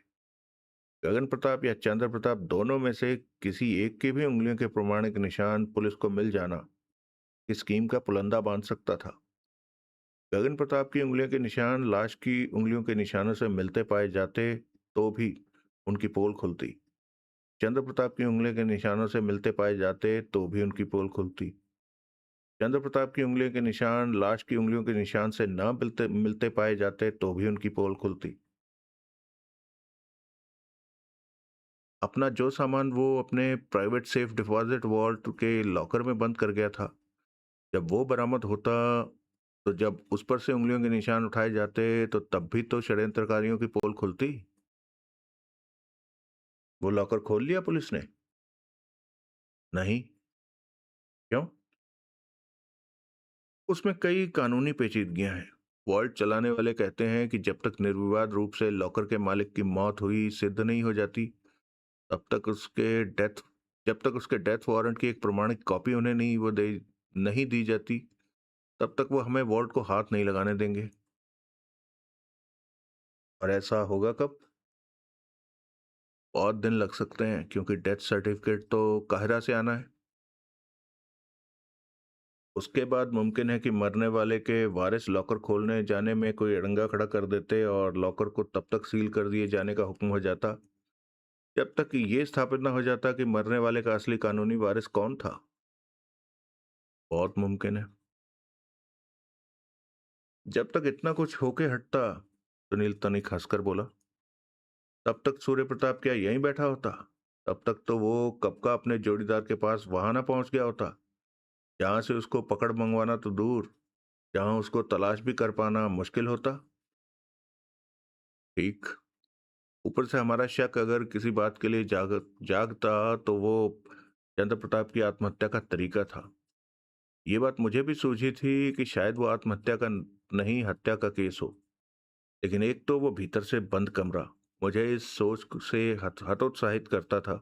गगन प्रताप या चंद्र प्रताप दोनों में से किसी एक की भी उंगलियों के प्रमाणिक निशान पुलिस को मिल जाना इस स्कीम का पुलंदा बांध सकता था। गगन प्रताप की उंगलियों के निशान लाश की उंगलियों के निशानों से मिलते पाए जाते, तो भी उनकी पोल खुलती। चंद्र प्रताप की उंगलियों के निशानों से मिलते पाए जाते, तो भी उनकी पोल खुलती। चंद्र प्रताप की उंगलियों के निशान लाश की उंगलियों के निशान से न मिलते मिलते पाए जाते, तो भी उनकी पोल खुलती। अपना जो सामान वो अपने प्राइवेट सेफ डिपॉजिट वॉल्ट के लॉकर में बंद कर गया था, जब वो बरामद होता, तो जब उस पर से उंगलियों के निशान उठाए जाते, तो तब भी तो षड्यंत्रकारियों की पोल खुलती। वो लॉकर खोल लिया पुलिस ने? नहीं। क्यों? उसमें कई कानूनी पेचीदगियां हैं। वॉल्ट चलाने वाले कहते हैं कि जब तक निर्विवाद रूप से लॉकर के मालिक की मौत हुई सिद्ध नहीं हो जाती, तब तक उसके डेथ जब तक उसके डेथ वारंट की एक प्रमाणित कॉपी उन्हें नहीं दी जाती, तब तक वो हमें वॉल्ट को हाथ नहीं लगाने देंगे। और ऐसा होगा कब? बहुत दिन लग सकते हैं, क्योंकि डेथ सर्टिफिकेट तो काहिरा से आना है। उसके बाद मुमकिन है कि मरने वाले के वारिस लॉकर खोलने जाने में कोई अड़ंगा खड़ा कर देते और लॉकर को तब तक सील कर दिए जाने का हुक्म हो जाता, जब तक कि ये स्थापित न हो जाता कि मरने वाले का असली कानूनी वारिस कौन था। बहुत मुमकिन है। जब तक इतना कुछ होके हटता, सुनील तनिक हंसकर बोला, तब तक सूर्य प्रताप क्या यहीं बैठा होता? तब तक तो वो कब का अपने जोड़ीदार के पास वहां ना पहुंच गया होता, जहां से उसको पकड़ मंगवाना तो दूर, जहां उसको तलाश भी कर पाना मुश्किल होता। ठीक। ऊपर से हमारा शक अगर किसी बात के लिए जागता तो वो चंद्र प्रताप की आत्महत्या का तरीका था। ये बात मुझे भी सूझी थी कि शायद वो आत्महत्या का नहीं, हत्या का केस हो। लेकिन एक तो वो भीतर से बंद कमरा मुझे इस सोच से हतोत्साहित करता था,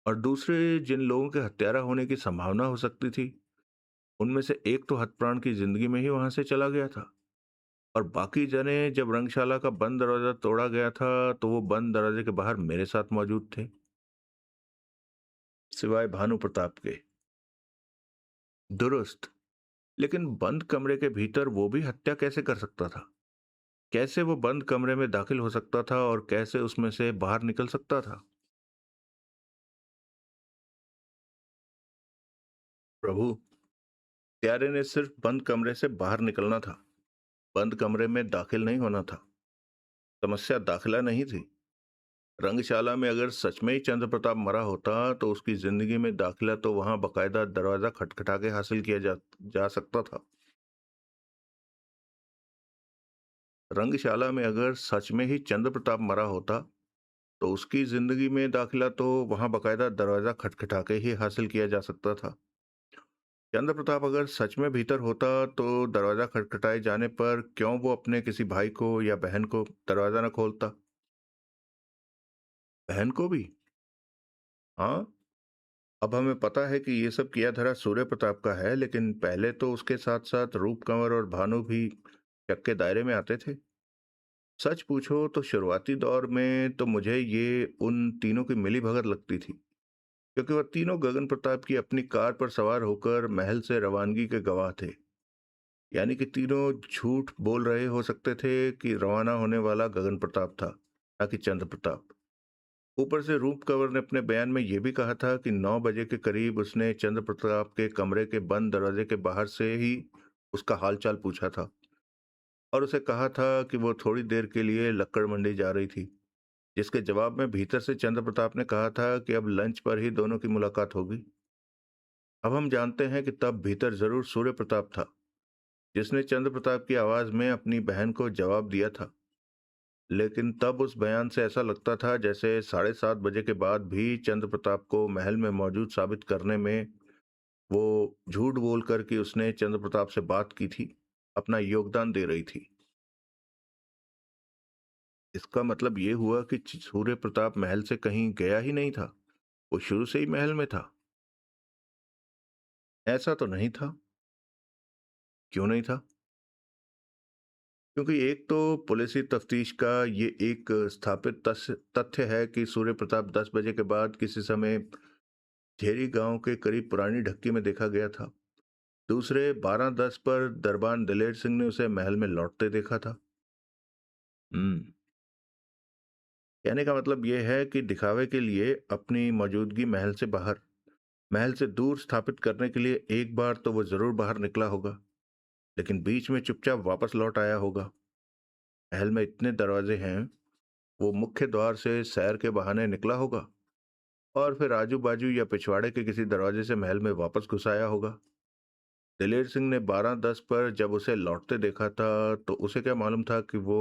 और दूसरे जिन लोगों के हत्यारा होने की संभावना हो सकती थी, उनमें से एक तो हतप्राण की जिंदगी में ही वहां से चला गया था, और बाकी जने जब रंगशाला का बंद दरवाजा तोड़ा गया था तो वो बंद दरवाजे के बाहर मेरे साथ मौजूद थे, सिवाय भानु प्रताप के। दुरुस्त। लेकिन बंद कमरे के भीतर वो भी हत्या कैसे कर सकता था? कैसे वो बंद कमरे में दाखिल हो सकता था और कैसे उसमें से बाहर निकल सकता था? प्रभु, प्यारे ने सिर्फ बंद कमरे से बाहर निकलना था, बंद कमरे में दाखिल नहीं होना था। समस्या दाखिला नहीं थी। रंगशाला में अगर सच में ही चंद्र प्रताप मरा होता तो उसकी जिंदगी में दाखिला तो वहां बकायदा दरवाजा खटखटा के हासिल किया जा सकता था। रंगशाला में अगर सच में ही चंद्र प्रताप मरा होता तो उसकी जिंदगी में दाखिला तो वहां बकायदा दरवाजा खटखटा के ही हासिल किया जा सकता था। चंद्र प्रताप अगर सच में भीतर होता तो दरवाजा खटखटाए जाने पर क्यों वो अपने किसी भाई को या बहन को दरवाजा न खोलता? बहन को भी? हाँ। अब हमें पता है कि ये सब किया धरा सूर्य प्रताप का है, लेकिन पहले तो उसके साथ साथ रूप कंवर और भानु भी शक के दायरे में आते थे। सच पूछो तो शुरुआती दौर में तो मुझे ये उन तीनों की मिली भगत लगती थी, क्योंकि वह तीनों गगन प्रताप की अपनी कार पर सवार होकर महल से रवानगी के गवाह थे। यानी कि तीनों झूठ बोल रहे हो सकते थे कि रवाना होने वाला गगन प्रताप था, ना कि चंद्र प्रताप। ऊपर से रूप कंवर ने अपने बयान में यह भी कहा था कि 9 बजे के करीब उसने चंद्र प्रताप के कमरे के बंद दरवाजे के बाहर से ही उसका हालचाल पूछा था, और उसे कहा था कि वो थोड़ी देर के लिए लक्कड़ मंडी जा रही थी, जिसके जवाब में भीतर से चंद्र प्रताप ने कहा था कि अब लंच पर ही दोनों की मुलाकात होगी। अब हम जानते हैं कि तब भीतर जरूर सूर्य प्रताप था, जिसने चंद्र प्रताप की आवाज में अपनी बहन को जवाब दिया था। लेकिन तब उस बयान से ऐसा लगता था जैसे 7:30 बजे के बाद भी चंद्र प्रताप को महल में मौजूद साबित करने में वो झूठ बोलकर कि उसने चंद्र प्रताप से बात की थी, अपना योगदान दे रही थी। इसका मतलब ये हुआ कि सूर्य प्रताप महल से कहीं गया ही नहीं था, वो शुरू से ही महल में था। ऐसा तो नहीं था। क्यों नहीं था? क्योंकि एक तो पुलिसी तफ्तीश का ये एक स्थापित तथ्य है कि सूर्य प्रताप 10 बजे के बाद किसी समय झेरी गांव के करीब पुरानी ढक्की में देखा गया था। दूसरे 12:10 पर दरबान दिलेर सिंह ने उसे महल में लौटते देखा था। हम्म। कहने का मतलब यह है कि दिखावे के लिए अपनी मौजूदगी महल से बाहर, महल से दूर स्थापित करने के लिए एक बार तो वो जरूर बाहर निकला होगा, लेकिन बीच में चुपचाप वापस लौट आया होगा। महल में इतने दरवाजे हैं, वो मुख्य द्वार से सैर के बहाने निकला होगा और फिर आजू बाजू या पिछवाड़े के किसी दरवाजे से महल में वापस घुस आया होगा। दिलेर सिंह ने 12:10 पर जब उसे लौटते देखा था तो उसे क्या मालूम था कि वो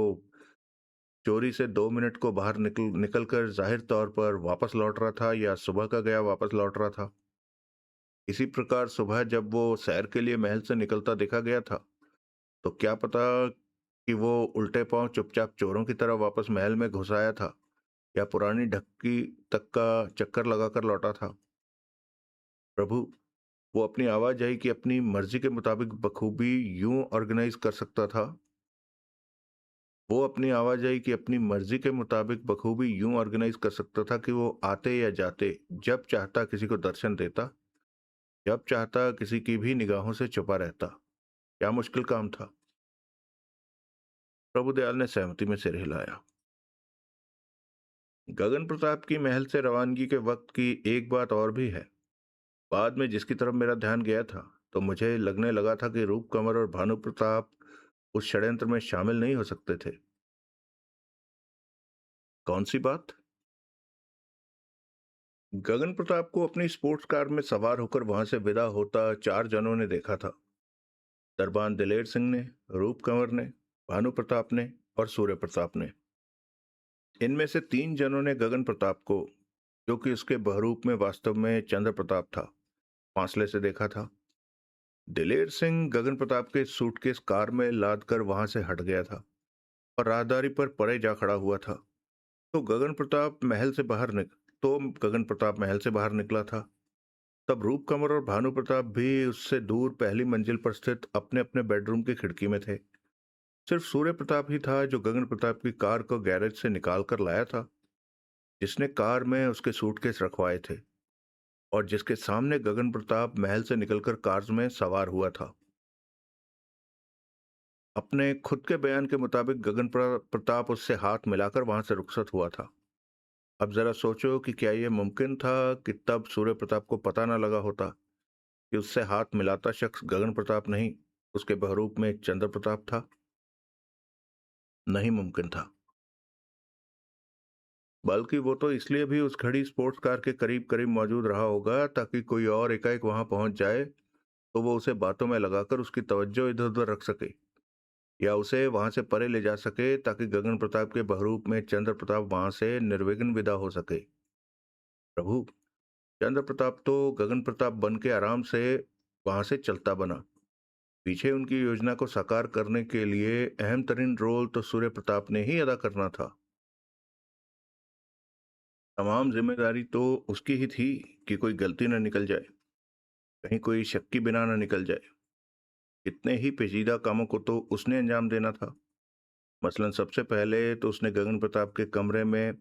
चोरी से 2 मिनट को बाहर निकल कर जाहिर तौर पर वापस लौट रहा था या सुबह का गया वापस लौट रहा था। इसी प्रकार सुबह जब वो सैर के लिए महल से निकलता देखा गया था, तो क्या पता कि वो उल्टे पांव चुपचाप चोरों की तरह वापस महल में घुस आया था या पुरानी ढक्की तक का चक्कर लगाकर लौटा था। प्रभु, वो अपनी आवाजाही की अपनी मर्जी के मुताबिक बखूबी यूं ऑर्गेनाइज कर सकता था। वो अपनी आवाजाही की अपनी मर्जी के मुताबिक बखूबी यूं ऑर्गेनाइज कर सकता था कि वो आते या जाते, जब चाहता किसी को दर्शन देता, जब चाहता किसी की भी निगाहों से छुपा रहता। क्या मुश्किल काम था? प्रभुदयाल ने सहमति में सिर हिलाया। गगन प्रताप की महल से रवानगी के वक्त की एक बात और भी है। बाद में जिसकी तरफ मेरा ध्यान गया था, तो मुझे लगने लगा था कि रूप कंवर और भानु प्रताप उस षड्यंत्र में शामिल नहीं हो सकते थे। कौन सी बात? गगन प्रताप को अपनी स्पोर्ट्स कार में सवार होकर वहां से विदा होता 4 जनों ने देखा था। दरबान दिलेर सिंह ने, रूप कंवर ने, भानु प्रताप ने और सूर्य प्रताप ने। इनमें से 3 जनों ने गगन प्रताप को, जो कि उसके बहरूप में वास्तव में चंद्र प्रताप था, फासले से देखा था। दिलेर सिंह गगन प्रताप के सूटकेस कार में लाद कर वहां से हट गया था और राहदारी पर परे जा खड़ा हुआ था। तो गगन प्रताप महल से बाहर निक तो गगन प्रताप महल से बाहर निकला था। तब रूप कंवर और भानु प्रताप भी उससे दूर पहली मंजिल पर स्थित अपने अपने बेडरूम की खिड़की में थे। सिर्फ सूर्य प्रताप ही था जो गगन प्रताप की कार को गैरेज से निकाल कर लाया था, जिसने कार में उसके सूटकेस रखवाए थे और जिसके सामने गगन प्रताप महल से निकलकर कार में सवार हुआ था। अपने खुद के बयान के मुताबिक प्रताप उससे हाथ मिलाकर वहां से रुखसत हुआ था। अब जरा सोचो कि क्या यह मुमकिन था कि तब सूर्य प्रताप को पता न लगा होता कि उससे हाथ मिलाता शख्स गगन प्रताप नहीं, उसके बहरूप में चंद्र प्रताप था। नहीं मुमकिन था। बल्कि वो तो इसलिए भी उस घड़ी स्पोर्ट्स कार के करीब करीब मौजूद रहा होगा ताकि कोई और एकाएक वहां पहुंच जाए तो वो उसे बातों में लगाकर उसकी तवज्जो इधर उधर रख सके या उसे वहां से परे ले जा सके ताकि गगन प्रताप के बहरूप में चंद्र प्रताप वहां से निर्विघ्न विदा हो सके। प्रभु, चंद्र प्रताप तो गगन प्रताप बन के आराम से वहां से चलता बना। पीछे उनकी योजना को साकार करने के लिए अहम तरीन रोल तो सूर्य प्रताप ने ही अदा करना था। तमाम जिम्मेदारी तो उसकी ही थी कि कोई गलती न निकल जाए, कहीं कोई शक की बिना न निकल जाए। इतने ही पेचीदा कामों को तो उसने अंजाम देना था। मसलन सबसे पहले तो उसने गगन प्रताप के कमरे में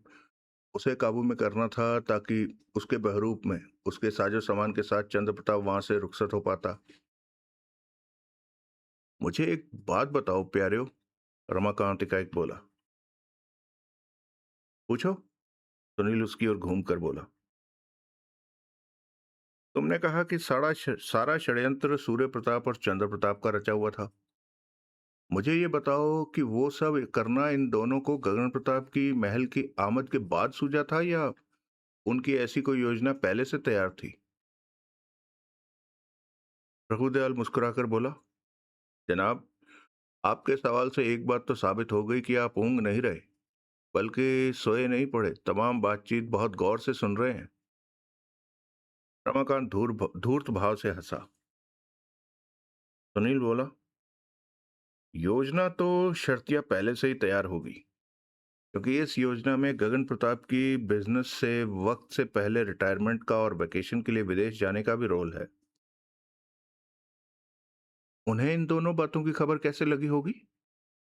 उसे काबू में करना था ताकि उसके बहरूप में उसके साजो सामान के साथ चंद्र प्रताप वहां से रुखसत हो पाता। मुझे एक बात बताओ प्यारे, रमाकांत एकाएक बोला। पूछो, सुनील उसकी ओर घूम कर बोला। तुमने कहा कि सारा षड्यंत्र सूर्य प्रताप और चंद्र प्रताप का रचा हुआ था। मुझे ये बताओ कि वो सब करना इन दोनों को गगन प्रताप की महल की आमद के बाद सूझा था या उनकी ऐसी कोई योजना पहले से तैयार थी? प्रभुदयाल मुस्कुराकर बोला, जनाब, आपके सवाल से एक बात तो साबित हो गई कि आप ऊँग नहीं रहे, बल्कि सोए नहीं पड़े, तमाम बातचीत बहुत गौर से सुन रहे हैं। रमाकांत धूर्त भाव से हंसा। सुनील बोला, योजना तो शर्तिया पहले से ही तैयार होगी, क्योंकि इस योजना में गगन प्रताप की बिजनेस से वक्त से पहले रिटायरमेंट का और वेकेशन के लिए विदेश जाने का भी रोल है। उन्हें इन दोनों बातों की खबर कैसे लगी होगी?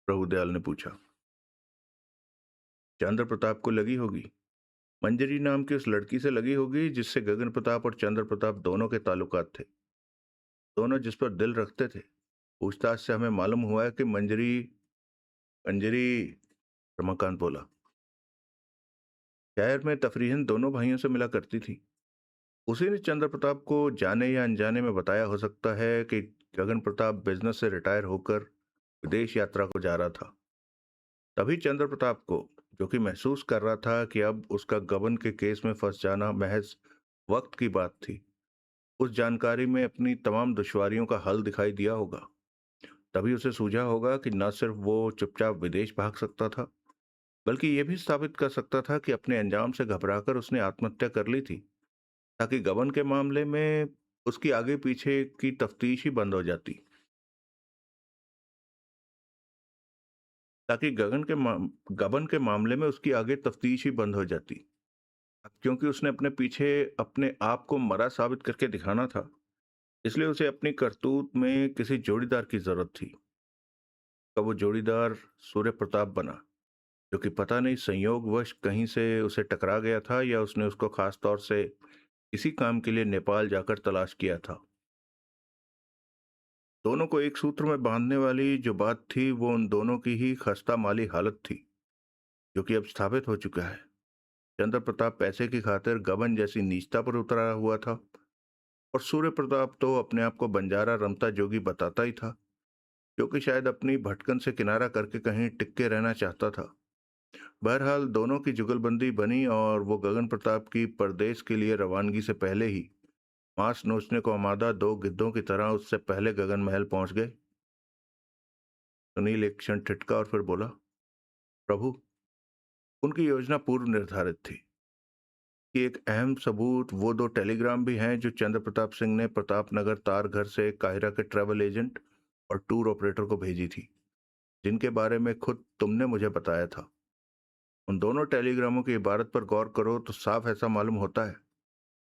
प्रभुदयाल ने पूछा। चंद्र प्रताप को लगी होगी। मंजरी नाम की उस लड़की से लगी होगी जिससे गगन प्रताप और चंद्र प्रताप दोनों के ताल्लुकात थे, दोनों जिस पर दिल रखते थे। पूछताछ से हमें मालूम हुआ है कि मंजरी मंजरी रमाकांत बोला, शहर में तफरीहन दोनों भाइयों से मिला करती थी। उसी ने चंद्र प्रताप को जाने या अनजाने में बताया हो सकता है कि गगन प्रताप बिजनेस से रिटायर होकर विदेश यात्रा को जा रहा था। तभी चंद्र प्रताप को, जो कि महसूस कर रहा था कि अब उसका गबन के केस में फंस जाना महज वक्त की बात थी, उस जानकारी में अपनी तमाम दुश्वारियों का हल दिखाई दिया होगा। तभी उसे सूझा होगा कि न सिर्फ वो चुपचाप विदेश भाग सकता था, बल्कि यह भी साबित कर सकता था कि अपने अंजाम से घबराकर उसने आत्महत्या कर ली थी, ताकि गबन के मामले में उसकी आगे पीछे की तफ्तीश ही बंद हो जाती, ताकि गबन के मामले में उसकी आगे तफ्तीश ही बंद हो जाती, क्योंकि उसने अपने पीछे अपने आप को मरा साबित करके दिखाना था। इसलिए उसे अपनी करतूत में किसी जोड़ीदार की जरूरत थी। का वो जोड़ीदार सूर्य प्रताप बना, जो कि पता नहीं संयोगवश कहीं से उसे टकरा गया था या उसने उसको खास तौर से इसी काम के लिए नेपाल जाकर तलाश किया था। दोनों को एक सूत्र में बांधने वाली जो बात थी वो उन दोनों की ही खस्ता माली हालत थी, जो कि अब स्थापित हो चुका है। चंद्र प्रताप पैसे की खातिर गबन जैसी नीचता पर उतरा हुआ था और सूर्य प्रताप तो अपने आप को बंजारा रमता जोगी बताता ही था, जो कि शायद अपनी भटकन से किनारा करके कहीं टिक के रहना चाहता था। बहरहाल दोनों की जुगलबंदी बनी और वो गगन प्रताप की परदेश के लिए रवानगी से पहले ही मांस नोचने को आमादा दो गिद्धों की तरह उससे पहले गगन महल पहुंच गए। सुनील एक क्षण ठिठका और फिर बोला, प्रभु, उनकी योजना पूर्व निर्धारित थी कि एक अहम सबूत वो दो टेलीग्राम भी हैं जो चंद्र प्रताप सिंह ने प्रताप नगर तार घर से काहिरा के ट्रैवल एजेंट और टूर ऑपरेटर को भेजी थी, जिनके बारे में खुद तुमने मुझे बताया था। उन दोनों टेलीग्रामों की इबारत पर गौर करो तो साफ ऐसा मालूम होता है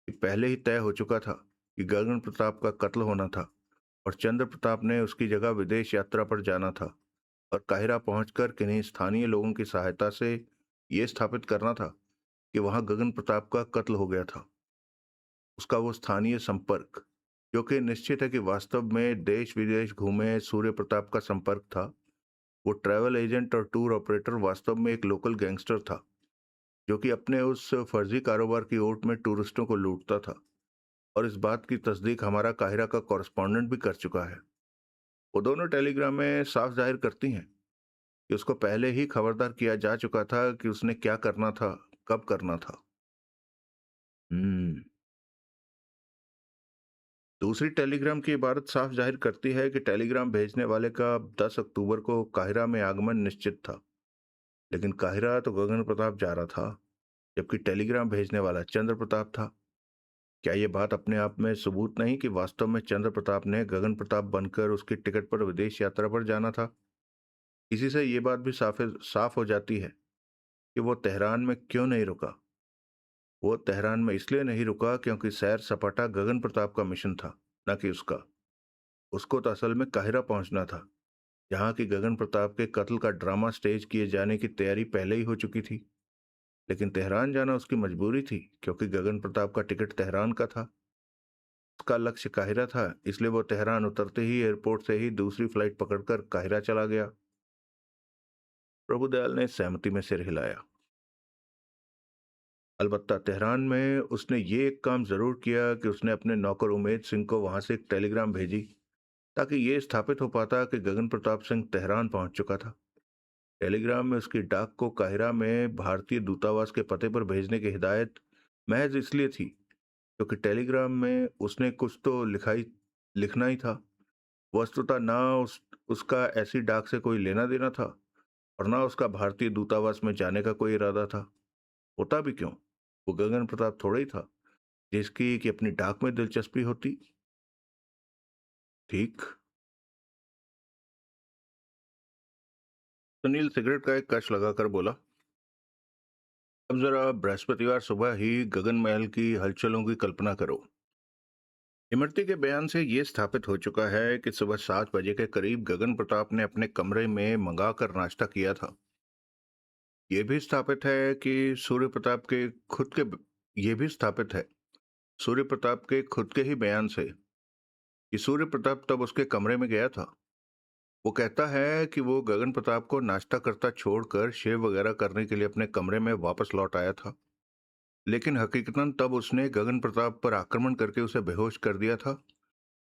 कि पहले ही तय हो चुका था कि गगन प्रताप का कत्ल होना था और चंद्र प्रताप ने उसकी जगह विदेश यात्रा पर जाना था और काहिरा पहुंचकर किन्हीं स्थानीय लोगों की सहायता से यह स्थापित करना था कि वहां गगन प्रताप का कत्ल हो गया था। उसका वो स्थानीय संपर्क, जो कि निश्चित है कि वास्तव में देश विदेश घूमे सूर्य प्रताप का संपर्क था, वो ट्रैवल एजेंट और टूर ऑपरेटर वास्तव में एक लोकल गैंगस्टर था, जो कि अपने उस फर्जी कारोबार की ओट में टूरिस्टों को लूटता था। और इस बात की तस्दीक हमारा काहिरा का कॉरेस्पॉन्डेंट भी कर चुका है। वो दोनों टेलीग्राम में साफ जाहिर करती हैं कि उसको पहले ही खबरदार किया जा चुका था कि उसने क्या करना था, कब करना था। हम्म दूसरी टेलीग्राम की इबारत साफ जाहिर करती है कि टेलीग्राम भेजने वाले का 10 अक्टूबर को काहिरा में आगमन निश्चित था, लेकिन काहिरा तो गगन प्रताप जा रहा था, जबकि टेलीग्राम भेजने वाला चंद्र प्रताप था। क्या यह बात अपने आप में सबूत नहीं कि वास्तव में चंद्र प्रताप ने गगन प्रताप बनकर उसकी टिकट पर विदेश यात्रा पर जाना था? इसी से यह बात भी साफ हो जाती है कि वो तेहरान में क्यों नहीं रुका। वो तेहरान में इसलिए नहीं रुका क्योंकि सैर सपाटा गगन प्रताप का मिशन था, न कि उसका। उसको तो असल में काहिरा पहुंचना था, जहां की गगन प्रताप के कत्ल का ड्रामा स्टेज किए जाने की तैयारी पहले ही हो चुकी थी। लेकिन तेहरान जाना उसकी मजबूरी थी, क्योंकि गगन प्रताप का टिकट तेहरान का था। उसका लक्ष्य काहिरा था, इसलिए वो तेहरान उतरते ही एयरपोर्ट से ही दूसरी फ्लाइट पकड़कर काहिरा चला गया। प्रभुदयाल ने सहमति में सिर हिलाया। अलबत्ता तेहरान में उसने ये एक काम जरूर किया कि उसने अपने नौकर उमेद सिंह को वहां से एक टेलीग्राम भेजी, ताकि ये स्थापित हो पाता कि गगन प्रताप सिंह तेहरान पहुंच चुका था। टेलीग्राम में उसकी डाक को काहिरा में भारतीय दूतावास के पते पर भेजने की हिदायत महज इसलिए थी क्योंकि टेलीग्राम में उसने कुछ तो लिखना ही था। वस्तुतः ना उसका ऐसी डाक से कोई लेना देना था और ना उसका भारतीय दूतावास में जाने का कोई इरादा था। होता भी क्यों? वो गगन प्रताप थोड़ा ही था जिसकी कि अपनी डाक में दिलचस्पी होती। ठीक। सुनील सिगरेट का एक कश लगाकर बोला, अब जरा बृहस्पतिवार सुबह ही गगन महल की हलचलों की कल्पना करो। इमरती के बयान से यह स्थापित हो चुका है कि सुबह 7 बजे के करीब गगन प्रताप ने अपने कमरे में मंगाकर नाश्ता किया था। यह भी स्थापित है कि सूर्य प्रताप के खुद के यह भी स्थापित है सूर्य प्रताप के खुद के ही बयान से कि सूर्य प्रताप तब उसके कमरे में गया था। वो कहता है कि वो गगन प्रताप को नाश्ता करता छोड़कर शेव वगैरह करने के लिए अपने कमरे में वापस लौट आया था, लेकिन हकीकतन तब उसने गगन प्रताप पर आक्रमण करके उसे बेहोश कर दिया था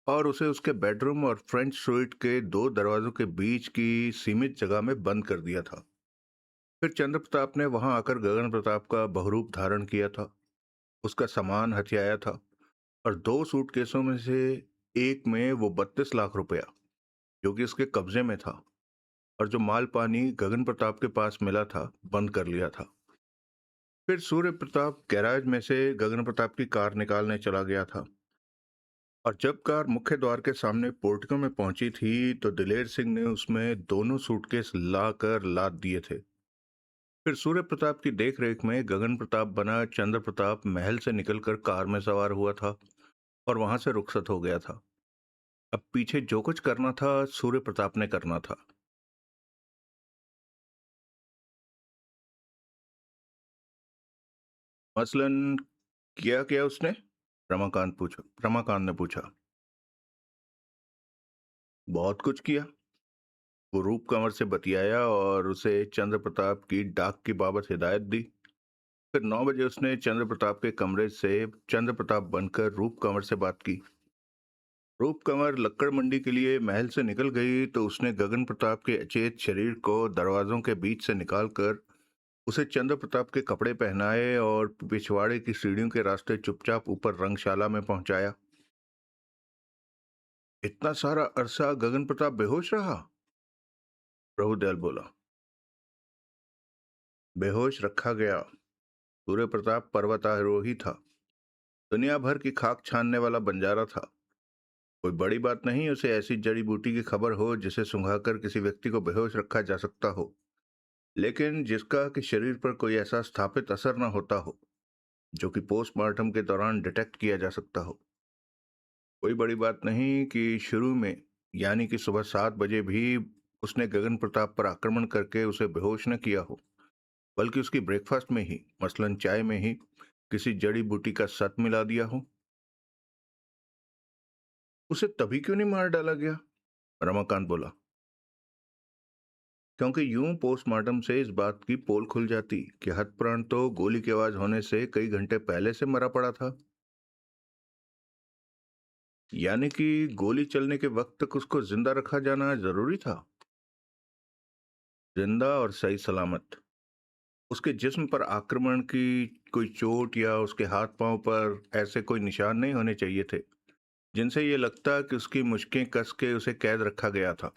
और उसे उसके बेडरूम और फ्रेंच स्वीट के दो दरवाजों के बीच की सीमित जगह में बंद कर दिया था। फिर चंद्र प्रताप ने वहां आकर गगन प्रताप का बहुरूप धारण किया था, उसका सामान हथियाया था और दो सूटकेसों में से एक में वो 32 लाख रुपया, जो कि उसके कब्जे में था, और जो माल पानी गगन प्रताप के पास मिला था, बंद कर लिया था। फिर सूर्य प्रताप गैराज में से गगन प्रताप की कार निकालने चला गया था और जब कार मुख्य द्वार के सामने पोर्टिको में पहुंची थी तो दिलेर सिंह ने उसमें दोनों सूटकेस लाकर लाद दिए थे। फिर सूर्य प्रताप की देखरेख में गगन प्रताप बना चंद्र प्रताप महल से निकलकर कार में सवार हुआ था और वहां से रुखसत हो गया था। अब पीछे जो कुछ करना था सूर्य प्रताप ने करना था। मसलन किया क्या उसने? रमाकांत ने पूछा। बहुत कुछ किया। वो रूप कंवर से बतियाया और उसे चंद्र प्रताप की डाक की बाबत हिदायत दी। फिर 9 बजे उसने चंद्र प्रताप के कमरे से चंद्र प्रताप बनकर रूप कंवर से बात की। रूप कंवर लक्कड़ मंडी के लिए महल से निकल गई तो उसने गगन प्रताप के अचेत शरीर को दरवाजों के बीच से निकालकर उसे चंद्र प्रताप के कपड़े पहनाए और पिछवाड़े की सीढ़ियों के रास्ते चुपचाप ऊपर रंगशाला में पहुंचाया। इतना सारा अरसा गगन प्रताप बेहोश रहा? प्रभुदयाल बोला। बेहोश रखा गया। सूर्य प्रताप पर्वतारोही था, दुनिया भर की खाक छानने वाला बंजारा था। कोई बड़ी बात नहीं उसे ऐसी जड़ी बूटी की खबर हो जिसे सुंघाकर किसी व्यक्ति को बेहोश रखा जा सकता हो, लेकिन जिसका कि शरीर पर कोई ऐसा स्थापित असर न होता हो जो कि पोस्टमार्टम के दौरान डिटेक्ट किया जा सकता हो। कोई बड़ी बात नहीं कि शुरू में, यानी कि सुबह 7 बजे भी उसने गगन प्रताप पर आक्रमण करके उसे बेहोश न किया हो, बल्कि उसकी ब्रेकफास्ट में ही, मसलन चाय में ही, किसी जड़ी बूटी का सत मिला दिया हो। उसे तभी क्यों नहीं मार डाला गया? रमाकांत बोला। क्योंकि यूं पोस्टमार्टम से इस बात की पोल खुल जाती कि हतप्राण तो गोली की आवाज होने से कई घंटे पहले से मरा पड़ा था, यानी कि गोली चलने के वक्त तक उसको जिंदा रखा जाना जरूरी था। जिंदा और सही सलामत। उसके जिस्म पर आक्रमण की कोई चोट या उसके हाथ पांव पर ऐसे कोई निशान नहीं होने चाहिए थे जिनसे ये लगता कि उसकी मुश्कें कस के उसे कैद रखा गया था।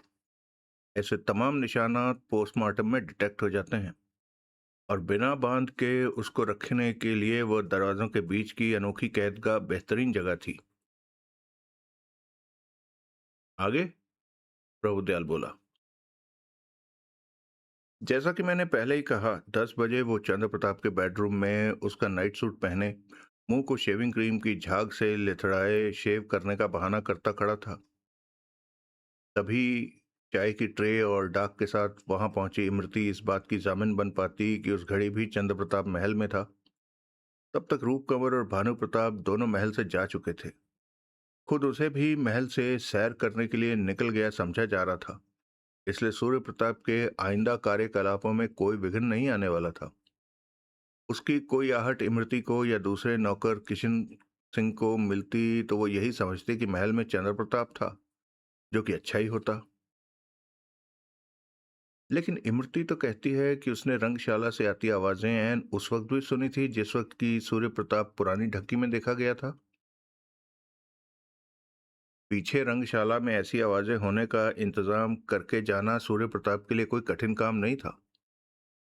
ऐसे तमाम निशानात पोस्टमार्टम में डिटेक्ट हो जाते हैं, और बिना बांध के उसको रखने के लिए वो दरवाजों के बीच की अनोखी कैदगाह बेहतरीन जगह थी। आगे? प्रभुदयाल बोला। जैसा कि मैंने पहले ही कहा, 10 बजे वो चंद्र प्रताप के बेडरूम में उसका नाइट सूट पहने, मुंह को शेविंग क्रीम की झाग से लिथड़ाए शेव करने का बहाना करता खड़ा था। तभी चाय की ट्रे और डाक के साथ वहां पहुंची इमरती इस बात की जामिन बन पाती कि उस घड़ी भी चंद्र प्रताप महल में था। तब तक रूप कंवर और भानु प्रताप दोनों महल से जा चुके थे। खुद उसे भी महल से सैर करने के लिए निकल गया समझा जा रहा था, इसलिए सूर्य प्रताप के आइंदा कार्यकलापों में कोई विघ्न नहीं आने वाला था। उसकी कोई आहट इमरती को या दूसरे नौकर किशन सिंह को मिलती तो वो यही समझते कि महल में चंद्र प्रताप था, जो कि अच्छा ही होता। लेकिन इमरती तो कहती है कि उसने रंगशाला से आती आवाजें ऐन उस वक्त भी सुनी थी जिस वक्त की सूर्य प्रताप पुरानी ढक्की में देखा गया था। पीछे रंगशाला में ऐसी आवाजें होने का इंतजाम करके जाना सूर्य प्रताप के लिए कोई कठिन काम नहीं था।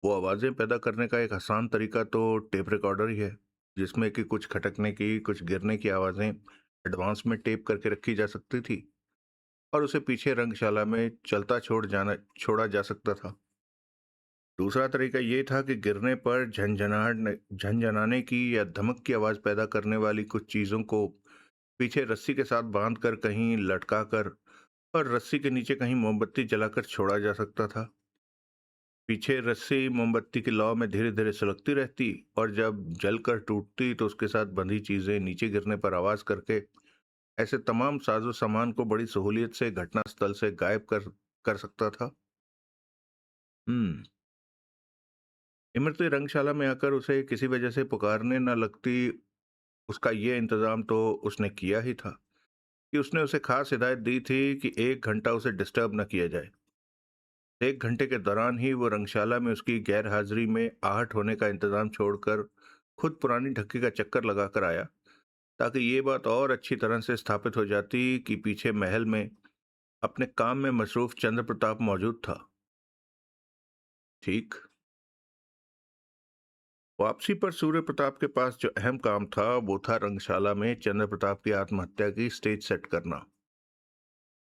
वो आवाजें पैदा करने का एक आसान तरीका तो टेप रिकॉर्डर ही है, जिसमें कि कुछ खटकने की, कुछ गिरने की आवाजें एडवांस में टेप करके रखी जा सकती थी और उसे पीछे रंगशाला में चलता छोड़ा जा सकता था। दूसरा तरीका ये था कि गिरने पर झंझनाने की या धमक की आवाज पैदा करने वाली कुछ चीजों को पीछे रस्सी के साथ बांधकर कहीं लटका कर और रस्सी के नीचे कहीं मोमबत्ती जलाकर छोड़ा जा सकता था। पीछे रस्सी मोमबत्ती की लौ में धीरे धीरे सुलगती रहती और जब जलकर टूटती तो उसके साथ बंधी चीजें नीचे गिरने पर आवाज करके ऐसे तमाम साजो सामान को बड़ी सहूलियत से घटनास्थल से गायब कर सकता था। हम्म। इमरती रंगशाला में आकर उसे किसी वजह से पुकारने न लगती, उसका ये इंतजाम तो उसने किया ही था कि उसने उसे खास हिदायत दी थी कि 1 घंटा उसे डिस्टर्ब न किया जाए। 1 घंटे के दौरान ही वो रंगशाला में उसकी गैर हाजिरी में आहट होने का इंतजाम छोड़कर खुद पुरानी ढक्की का चक्कर लगाकर आया, ताकि ये बात और अच्छी तरह से स्थापित हो जाती कि पीछे महल में अपने काम में मसरूफ चंद्र प्रताप मौजूद था। ठीक। वापसी पर सूर्य प्रताप के पास जो अहम काम था वो था रंगशाला में चंद्र प्रताप की आत्महत्या की स्टेज सेट करना।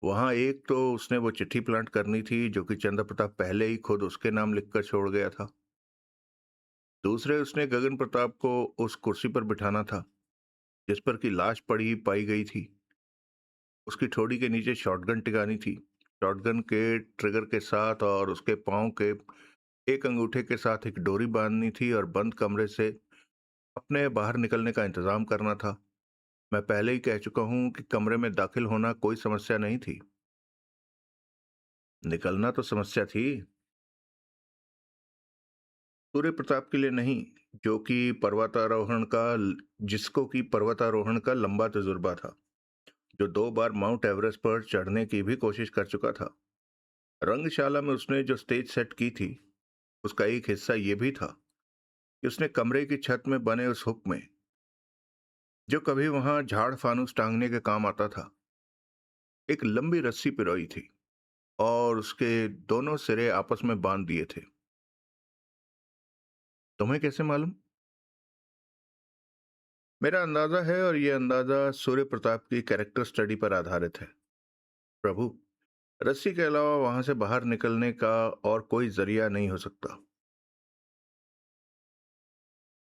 वहां एक तो उसने वो चिट्ठी प्लांट करनी थी जो कि चंद्र प्रताप पहले ही खुद उसके नाम लिखकर छोड़ गया था। दूसरे उसने गगन प्रताप को उस कुर्सी पर बिठाना था जिस पर की लाश पड़ी पाई गई थी। उसकी ठोड़ी के नीचे शॉटगन टिकानी थी, शॉटगन के ट्रिगर के साथ, और उसके पांव के एक अंगूठे के साथ एक डोरी बांधनी थी और बंद कमरे से अपने बाहर निकलने का इंतजाम करना था। मैं पहले ही कह चुका हूं कि कमरे में दाखिल होना कोई समस्या नहीं थी, निकलना तो समस्या थी। सूर्य प्रताप के लिए नहीं, जो कि पर्वतारोहण का जिसको कि पर्वतारोहण का लंबा तजुर्बा था, जो 2 बार माउंट एवरेस्ट पर चढ़ने की भी कोशिश कर चुका था। रंगशाला में उसने जो स्टेज सेट की थी उसका एक हिस्सा ये भी था कि उसने कमरे की छत में बने उस हुक में, जो कभी वहां झाड़ फानूस टांगने के काम आता था, एक लंबी रस्सी पिरोई थी और उसके दोनों सिरे आपस में बांध दिए थे। तुम्हें कैसे मालूम? मेरा अंदाजा है, और यह अंदाजा सूर्य प्रताप की कैरेक्टर स्टडी पर आधारित है। प्रभु, रस्सी के अलावा वहां से बाहर निकलने का और कोई जरिया नहीं हो सकता।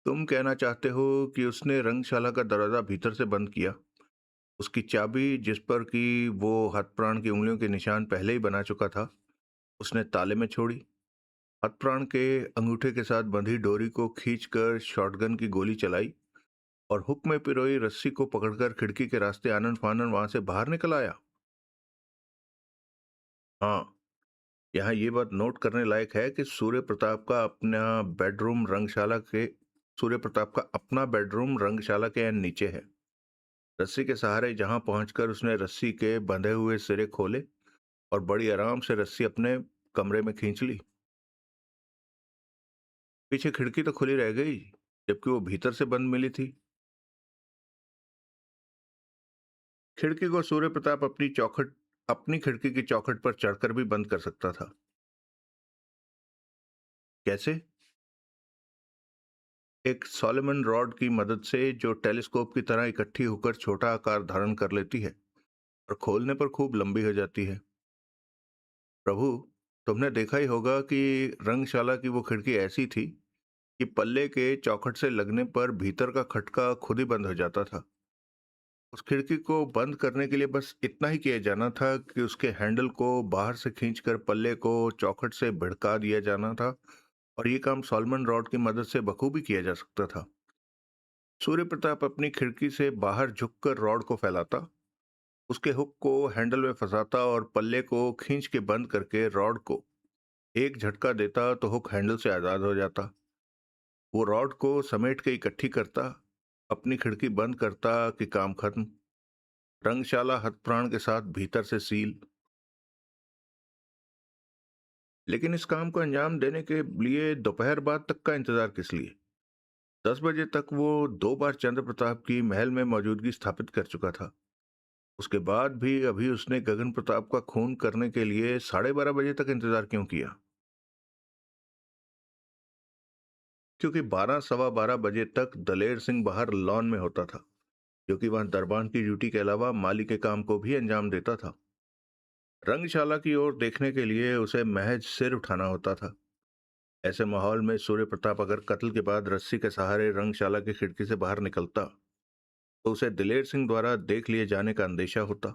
तुम कहना चाहते हो कि उसने रंगशाला का दरवाजा भीतर से बंद किया, उसकी चाबी, जिस पर कि वो हथप्राण की उंगलियों के निशान पहले ही बना चुका था, उसने ताले में छोड़ी, हथप्राण के अंगूठे के साथ बंधी डोरी को खींचकर शॉटगन की गोली चलाई और हुक में पिरोई रस्सी को पकड़कर खिड़की के रास्ते आनन फानन वहां से बाहर निकल आया। हाँ, यहाँ ये बात नोट करने लायक है कि सूर्य प्रताप का अपना बेडरूम रंगशाला के एन नीचे है। रस्सी के सहारे जहां पहुंचकर उसने रस्सी के बंधे हुए सिरे खोले और बड़ी आराम से रस्सी अपने कमरे में खींच ली। पीछे खिड़की तो खुली रह गई, जबकि वो भीतर से बंद मिली थी। खिड़की को सूर्य प्रताप अपनी खिड़की की चौखट पर चढ़कर भी बंद कर सकता था। कैसे? एक सॉलोमन रॉड की मदद से, जो टेलीस्कोप की तरह इकट्ठी होकर छोटा आकार धारण कर लेती है और खोलने पर खूब लंबी हो जाती है। प्रभु, तुमने देखा ही होगा कि रंगशाला की वो खिड़की ऐसी थी कि पल्ले के चौखट से लगने पर भीतर का खटका खुद ही बंद हो जाता था। उस खिड़की को बंद करने के लिए बस इतना ही किया जाना था कि उसके हैंडल को बाहर से खींचकर पल्ले को चौखट से भिड़का दिया जाना था, और ये काम सॉलमन रॉड की मदद से बखूबी किया जा सकता था। सूर्य प्रताप अपनी खिड़की से बाहर झुककर रॉड को फैलाता, उसके हुक को हैंडल में फंसाता और पल्ले को खींच के बंद करके रॉड को एक झटका देता तो हुक हैंडल से आजाद हो जाता। वो रॉड को समेट के इकट्ठी करता, अपनी खिड़की बंद करता कि काम खत्म। रंगशाला हथप्राण के साथ भीतर से सील। लेकिन इस काम को अंजाम देने के लिए दोपहर बाद तक का इंतजार किस लिए? 10 बजे तक वो 2 बार चंद्र प्रताप की महल में मौजूदगी स्थापित कर चुका था। उसके बाद भी अभी उसने गगन प्रताप का खून करने के लिए 12:30 बजे तक इंतजार क्यों किया? क्योंकि 12 सवा 12 बजे तक दलेर सिंह बाहर लॉन में होता था, जो कि वहां दरबान की ड्यूटी के अलावा माली के काम को भी अंजाम देता था। रंगशाला की ओर देखने के लिए उसे महज सिर उठाना होता था। ऐसे माहौल में सूर्य प्रताप अगर कत्ल के बाद रस्सी के सहारे रंगशाला की खिड़की से बाहर निकलता, तो उसे दिलेर सिंह द्वारा देख लिए जाने का अंदेशा होता।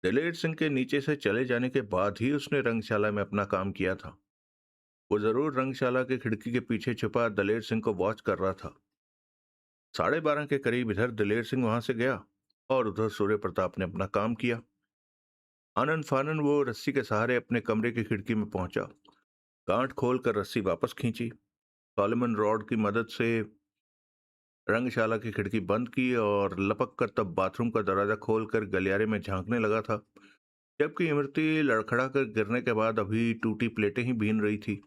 दिलेर सिंह के नीचे से चले जाने के बाद ही उसने रंगशाला में अपना काम किया था। वो जरूर रंगशाला की खिड़की के पीछे छुपा दलेर सिंह को वॉच कर रहा था। 12:30 के करीब इधर दिलेर सिंह वहां से गया और उधर सूर्य प्रताप ने अपना काम किया। आनन फानन वो रस्सी के सहारे अपने कमरे की खिड़की में पहुंचा, गांठ खोलकर रस्सी वापस खींची, सॉलोमन रॉड की मदद से रंगशाला की खिड़की बंद की और लपक कर तब बाथरूम का दरवाजा खोलकर गलियारे में झांकने लगा था, जबकि इमरती लड़खड़ा कर गिरने के बाद अभी टूटी प्लेटें ही बीन रही थी।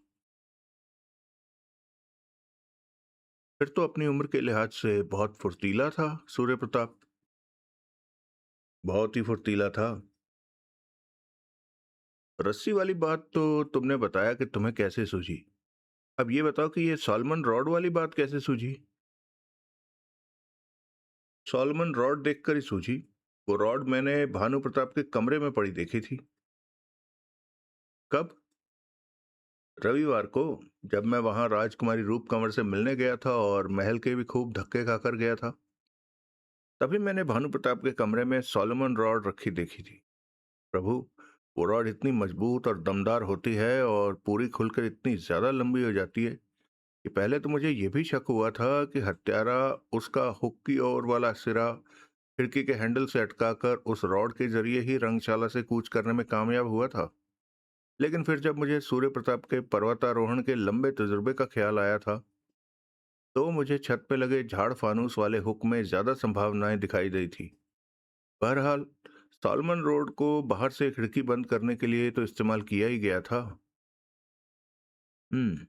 फिर तो अपनी उम्र के लिहाज से बहुत फुर्तीला था सूर्य प्रताप। बहुत ही फुर्तीला था। रस्सी वाली बात तो तुमने बताया कि तुम्हें कैसे सूझी। अब ये बताओ कि ये सॉलमन रॉड वाली बात कैसे सूझी? सॉलमन रॉड देखकर ही सूझी। वो रॉड मैंने भानु प्रताप के कमरे में पड़ी देखी थी। कब? रविवार को, जब मैं वहां राजकुमारी रूप कंवर से मिलने गया था और महल के भी खूब धक्के खाकर गया था। तभी मैंने भानु प्रताप के कमरे में सॉलोमन रॉड रखी देखी थी। प्रभु, वो रॉड इतनी मजबूत और दमदार होती है और पूरी खुलकर इतनी ज्यादा लंबी हो जाती है कि पहले तो मुझे यह भी शक हुआ था कि हत्यारा उसका हुक की ओर वाला सिरा खिड़की के हैंडल से अटकाकर उस रॉड के जरिए ही रंगशाला से कूच करने में कामयाब हुआ था। लेकिन फिर जब मुझे सूर्य प्रताप के पर्वतारोहण के लंबे तजुर्बे का ख्याल आया था, तो मुझे छत पे लगे झाड़ फानूस वाले हुक में ज्यादा संभावनाएं दिखाई दी थी। बहरहाल, सॉलमन रोड को बाहर से खिड़की बंद करने के लिए तो इस्तेमाल किया ही गया था। हम्म।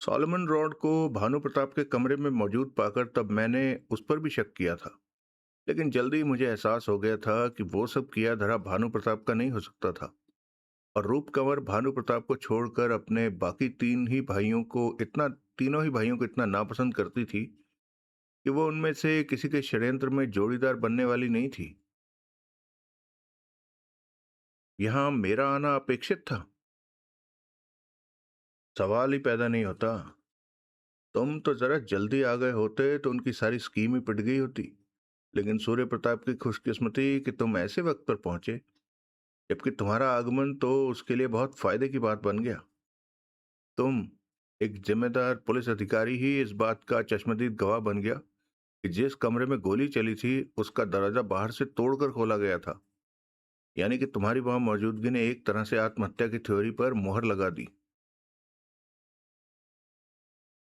सॉलोमन रॉड को भानु प्रताप के कमरे में मौजूद पाकर तब मैंने उस पर भी शक किया था, लेकिन जल्दी मुझे एहसास हो गया था कि वो सब किया धरा भानु प्रताप का नहीं हो सकता था। और रूप कंवर भानु प्रताप को छोड़कर अपने बाकी तीनों ही भाइयों को इतना नापसंद करती थी कि वो उनमें से किसी के षड्यंत्र में जोड़ीदार बनने वाली नहीं थी। यहाँ मेरा आना अपेक्षित था? सवाल ही पैदा नहीं होता। तुम तो जरा जल्दी आ गए होते तो उनकी सारी स्कीम ही पिट गई होती। लेकिन सूर्य प्रताप की खुशकिस्मती कि तुम ऐसे वक्त पर पहुंचे, जबकि तुम्हारा आगमन तो उसके लिए बहुत फायदे की बात बन गया। तुम, एक जिम्मेदार पुलिस अधिकारी, ही इस बात का चश्मदीद गवाह बन गया कि जिस कमरे में गोली चली थी उसका दरवाजा बाहर से तोड़कर खोला गया था। यानी कि तुम्हारी वहां मौजूदगी ने एक तरह से आत्महत्या की थ्योरी पर मोहर लगा दी।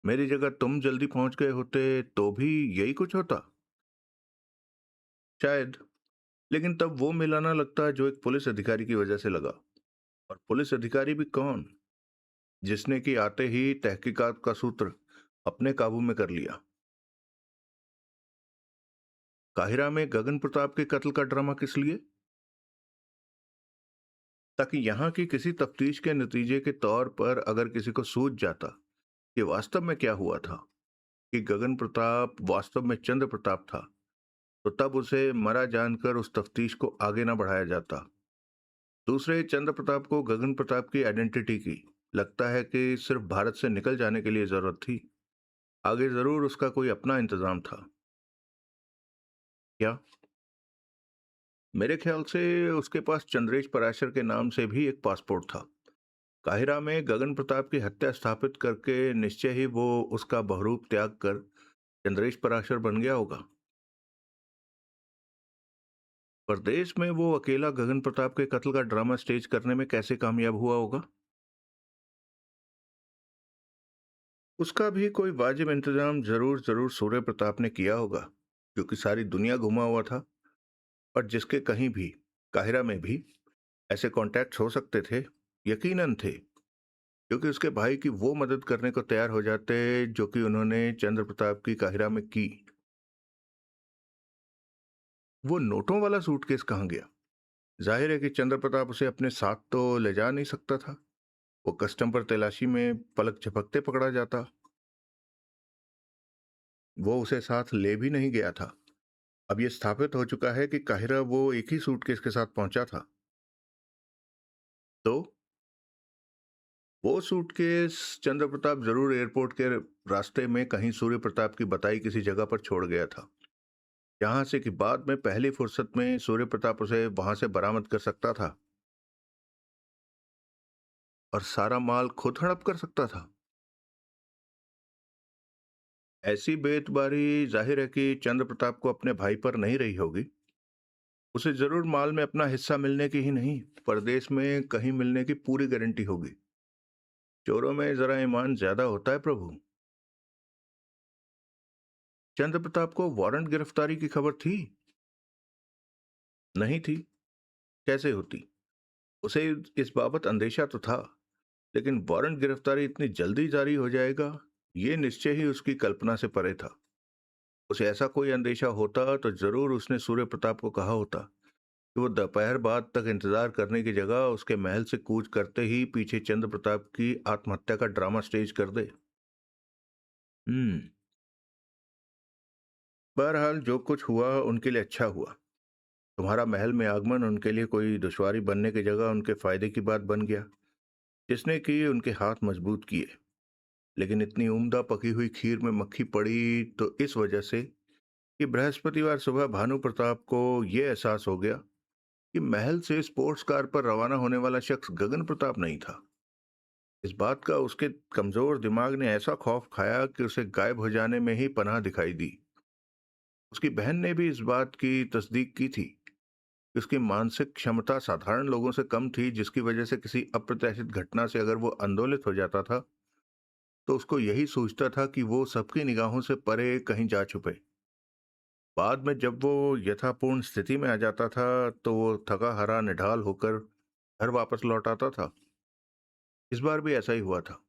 मेरी जगह तुम जल्दी पहुंच गए होते तो भी यही कुछ होता शायद। लेकिन तब वो मिलाना लगता जो एक पुलिस अधिकारी की वजह से लगा। और पुलिस अधिकारी भी कौन, जिसने कि आते ही तहकीकात का सूत्र अपने काबू में कर लिया। काहिरा में गगन प्रताप के कत्ल का ड्रामा किस लिए? ताकि यहाँ की किसी तफ्तीश के नतीजे के तौर पर अगर किसी को सूझ जाता कि वास्तव में क्या हुआ था, कि गगन प्रताप वास्तव में चंद्र प्रताप था, तो तब उसे मरा जानकर उस तफ्तीश को आगे ना बढ़ाया जाता। दूसरे, चंद्र प्रताप को गगन प्रताप की आइडेंटिटी की लगता है कि सिर्फ भारत से निकल जाने के लिए जरूरत थी। आगे जरूर उसका कोई अपना इंतजाम था। क्या? मेरे ख्याल से उसके पास चंद्रेश पराशर के नाम से भी एक पासपोर्ट था। काहिरा में गगन प्रताप की हत्या स्थापित करके निश्चय ही वो उसका बहुरूप त्याग कर चंद्रेश पराशर बन गया होगा। प्रदेश में वो अकेला गगन प्रताप के कत्ल का ड्रामा स्टेज करने में कैसे कामयाब हुआ होगा? उसका भी कोई वाजिब इंतजाम जरूर जरूर सूर्य प्रताप ने किया होगा, क्योंकि सारी दुनिया घुमा हुआ था। और जिसके कहीं भी, काहिरा में भी, ऐसे कॉन्टैक्ट्स हो सकते थे, यकीनन थे, क्योंकि उसके भाई की वो मदद करने को तैयार हो जाते जो कि उन्होंने चंद्र प्रताप की काहिरा में की। वो नोटों वाला सूटकेस कहाँ गया? जाहिर है कि चंद्र प्रताप उसे अपने साथ तो ले जा नहीं सकता था। वो कस्टम पर तलाशी में पलक झपकते पकड़ा जाता। वो उसे साथ ले भी नहीं गया था। अब यह स्थापित हो चुका है कि काहिरा वो एक ही सूटकेस के साथ पहुंचा था। तो वो सूटकेस चंद्र प्रताप जरूर एयरपोर्ट के रास्ते में कहीं सूर्य प्रताप की बताई किसी जगह पर छोड़ गया था, जहां से कि बाद में पहली फुर्सत में सूर्य प्रताप उसे वहां से बरामद कर सकता था और सारा माल खुद हड़प कर सकता था। ऐसी बेतबारी जाहिर है कि चंद्र प्रताप को अपने भाई पर नहीं रही होगी। उसे जरूर माल में अपना हिस्सा मिलने की ही नहीं, परदेश में कहीं मिलने की पूरी गारंटी होगी। चोरों में जरा ईमान ज्यादा होता है प्रभु। चंद्र प्रताप को वारंट गिरफ्तारी की खबर थी? नहीं थी। कैसे होती? उसे इस बाबत अंदेशा तो था, लेकिन वारंट गिरफ्तारी इतनी जल्दी जारी हो जाएगा, ये निश्चय ही उसकी कल्पना से परे था। उसे ऐसा कोई अंदेशा होता तो जरूर उसने सूर्य प्रताप को कहा होता कि वो दोपहर बाद तक इंतजार करने की जगह उसके महल से कूच करते ही पीछे चंद्र प्रताप की आत्महत्या का ड्रामा स्टेज कर दे। हम्म। बहरहाल जो कुछ हुआ उनके लिए अच्छा हुआ। तुम्हारा महल में आगमन उनके लिए कोई दुश्वारी बनने की जगह उनके फायदे की बात बन गया, जिसने कि उनके हाथ मजबूत किए। लेकिन इतनी उम्दा पकी हुई खीर में मक्खी पड़ी तो इस वजह से कि बृहस्पतिवार सुबह भानु प्रताप को यह एहसास हो गया कि महल से स्पोर्ट्स कार पर रवाना होने वाला शख्स गगन प्रताप नहीं था। इस बात का उसके कमजोर दिमाग ने ऐसा खौफ खाया कि उसे गायब हो जाने में ही पनाह दिखाई दी। उसकी बहन ने भी इस बात की तस्दीक की थी कि उसकी मानसिक क्षमता साधारण लोगों से कम थी, जिसकी वजह से किसी अप्रत्याशित घटना से अगर वो आंदोलित हो जाता था तो उसको यही सोचता था कि वो सबकी निगाहों से परे कहीं जा छुपे। बाद में जब वो यथापूर्ण स्थिति में आ जाता था तो वो थका हारा निढाल होकर घर वापस लौट आता था। इस बार भी ऐसा ही हुआ था।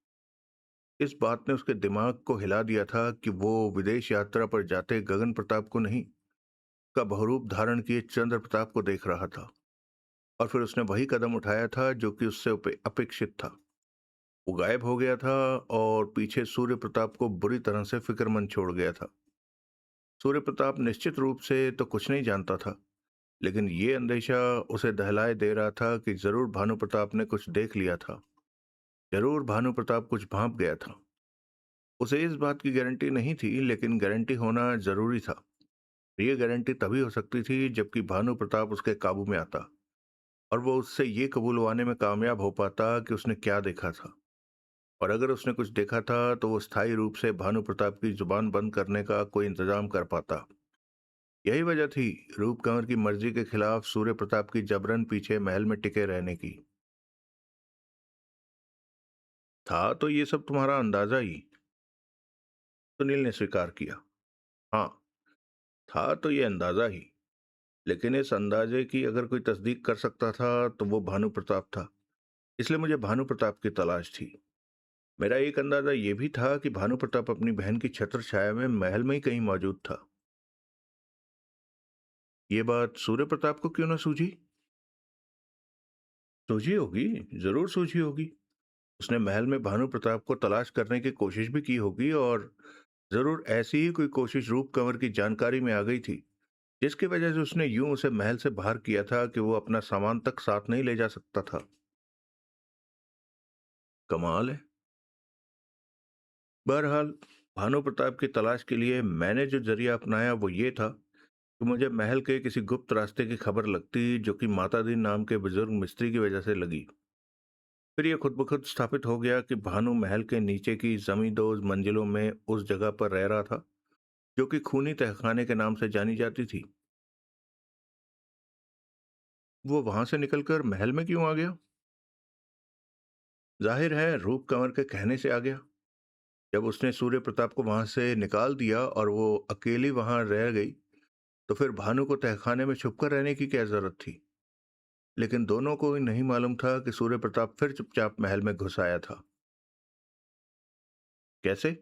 इस बात ने उसके दिमाग को हिला दिया था कि वो विदेश यात्रा पर जाते गगन प्रताप को नहीं, का बहुरूप धारण किए चंद्र प्रताप को देख रहा था। और फिर उसने वही कदम उठाया था जो कि उससे अपेक्षित था। वो गायब हो गया था और पीछे सूर्य प्रताप को बुरी तरह से फिक्रमंद छोड़ गया था। सूर्य प्रताप निश्चित रूप से तो कुछ नहीं जानता था, लेकिन ये अंदेशा उसे दहलाए दे रहा था कि जरूर भानु प्रताप ने कुछ देख लिया था। जरूर भानु प्रताप कुछ भांप गया था। उसे इस बात की गारंटी नहीं थी, लेकिन गारंटी होना जरूरी था। ये गारंटी तभी हो सकती थी जबकि भानु प्रताप उसके काबू में आता और वो उससे ये कबूलवाने में कामयाब हो पाता कि उसने क्या देखा था। और अगर उसने कुछ देखा था तो वो स्थायी रूप से भानु प्रताप की जुबान बंद करने का कोई इंतजाम कर पाता। यही वजह थी रूप कंवर की मर्जी के खिलाफ सूर्य प्रताप की जबरन पीछे महल में टिके रहने की। था तो ये सब तुम्हारा अंदाजा ही, सुनील ने स्वीकार किया। हाँ, था तो ये अंदाजा ही, लेकिन इस अंदाजे की अगर कोई तस्दीक कर सकता था तो वो भानु प्रताप था। इसलिए मुझे भानु प्रताप की तलाश थी। मेरा एक अंदाजा ये भी था कि भानु प्रताप अपनी बहन की छत्र छाया में महल में ही कहीं मौजूद था। ये बात सूर्य प्रताप को क्यों ना सूझी? सूझी होगी, जरूर सूझी होगी। उसने महल में भानु प्रताप को तलाश करने की कोशिश भी की होगी और जरूर ऐसी ही कोई कोशिश रूप कंवर की जानकारी में आ गई थी, जिसकी वजह से उसने यूं उसे महल से बाहर किया था कि वो अपना सामान तक साथ नहीं ले जा सकता था। कमाल है। बहरहाल, भानु प्रताप की तलाश के लिए मैंने जो जरिया अपनाया वो ये था कि मुझे महल के किसी गुप्त रास्ते की खबर लगती जो कि माता दीन नाम के बुजुर्ग मिस्त्री की वजह से लगी। फिर यह खुद ब खुद स्थापित हो गया कि भानु महल के नीचे की जमी 2 मंजिलों में उस जगह पर रह रहा था जो कि खूनी तहखाने के नाम से जानी जाती थी। वो वहां से निकलकर महल में क्यों आ गया? जाहिर है रूप कंवर के कहने से आ गया। जब उसने सूर्य प्रताप को वहां से निकाल दिया और वो अकेली वहां रह गई, तो फिर भानु को तहखाने में छुपकर रहने की क्या जरूरत थी? लेकिन दोनों को ही नहीं मालूम था कि सूर्य प्रताप फिर चुपचाप महल में घुस आया था। कैसे?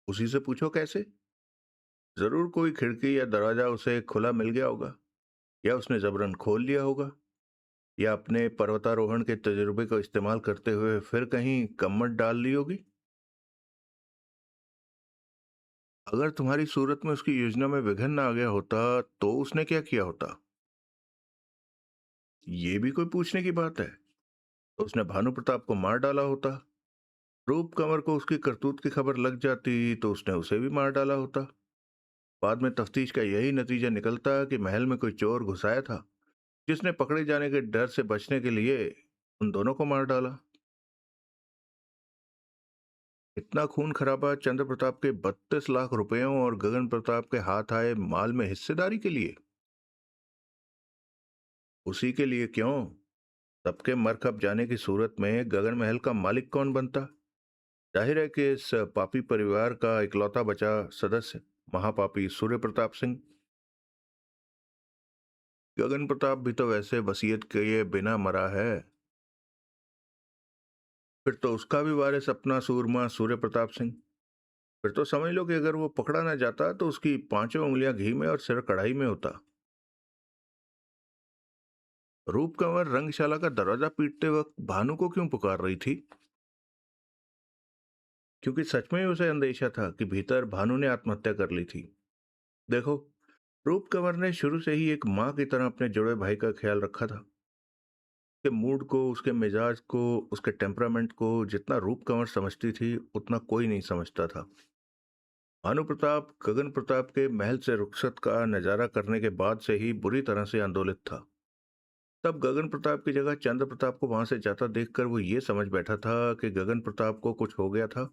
उसी से पूछो कैसे। जरूर कोई खिड़की या दरवाजा उसे खुला मिल गया होगा, या उसने जबरन खोल लिया होगा, या अपने पर्वतारोहण के तजुर्बे को इस्तेमाल करते हुए फिर कहीं कम्मट डाल ली होगी। अगर तुम्हारी सूरत में उसकी योजना में विघन आ गया होता तो उसने क्या किया होता? ये भी कोई पूछने की बात है। तो उसने भानु प्रताप को मार डाला होता। रूप कंवर को उसकी करतूत की खबर लग जाती तो उसने उसे भी मार डाला होता। बाद में तफ्तीश का यही नतीजा निकलता कि महल में कोई चोर घुसाया था, जिसने पकड़े जाने के डर से बचने के लिए उन दोनों को मार डाला। इतना खून खराबा चंद्र प्रताप के 32 लाख रुपयों और गगन प्रताप के हाथ आए माल में हिस्सेदारी के लिए? उसी के लिए क्यों, सबके मरकब जाने की सूरत में गगन महल का मालिक कौन बनता? जाहिर है कि इस पापी परिवार का इकलौता बचा सदस्य महापापी सूर्य प्रताप सिंह। गगन प्रताप भी तो वैसे वसीयत किए बिना मरा है। फिर तो उसका भी वारिस अपना सूरमा सूर्य प्रताप सिंह। फिर तो समझ लो कि अगर वो पकड़ा ना जाता तो उसकी 5 उंगलियां घी में और सिर कढ़ाई में होता। रूप कंवर रंगशाला का दरवाजा पीटते वक्त भानु को क्यों पुकार रही थी? क्योंकि सच में ही उसे अंदेशा था कि भीतर भानु ने आत्महत्या कर ली थी। देखो, रूप कंवर ने शुरू से ही एक माँ की तरह अपने जुड़े भाई का ख्याल रखा था। उसके मूड को, उसके मिजाज को, उसके टेम्परामेंट को जितना रूप कंवर समझती थी उतना कोई नहीं समझता था। भानु प्रताप गगन प्रताप के महल से रुखसत का नजारा करने के बाद से ही बुरी तरह से आंदोलित था। तब गगन प्रताप की जगह चंद्र प्रताप को वहां से जाता देखकर वो ये समझ बैठा था कि गगन प्रताप को कुछ हो गया था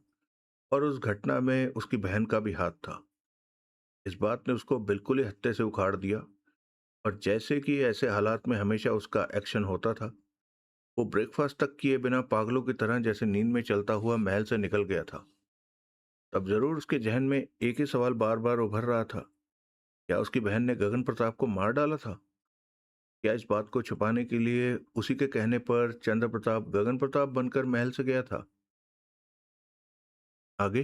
और उस घटना में उसकी बहन का भी हाथ था। इस बात ने उसको बिल्कुल ही हत्थे से उखाड़ दिया और जैसे कि ऐसे हालात में हमेशा उसका एक्शन होता था, वो ब्रेकफास्ट तक किए बिना पागलों की तरह जैसे नींद में चलता हुआ महल से निकल गया था। तब जरूर उसके जहन में एक ही सवाल बार बार उभर रहा था, क्या उसकी बहन ने गगन प्रताप को मार डाला था? क्या इस बात को छुपाने के लिए उसी के कहने पर चंद्र प्रताप गगन प्रताप बनकर महल से गया था? आगे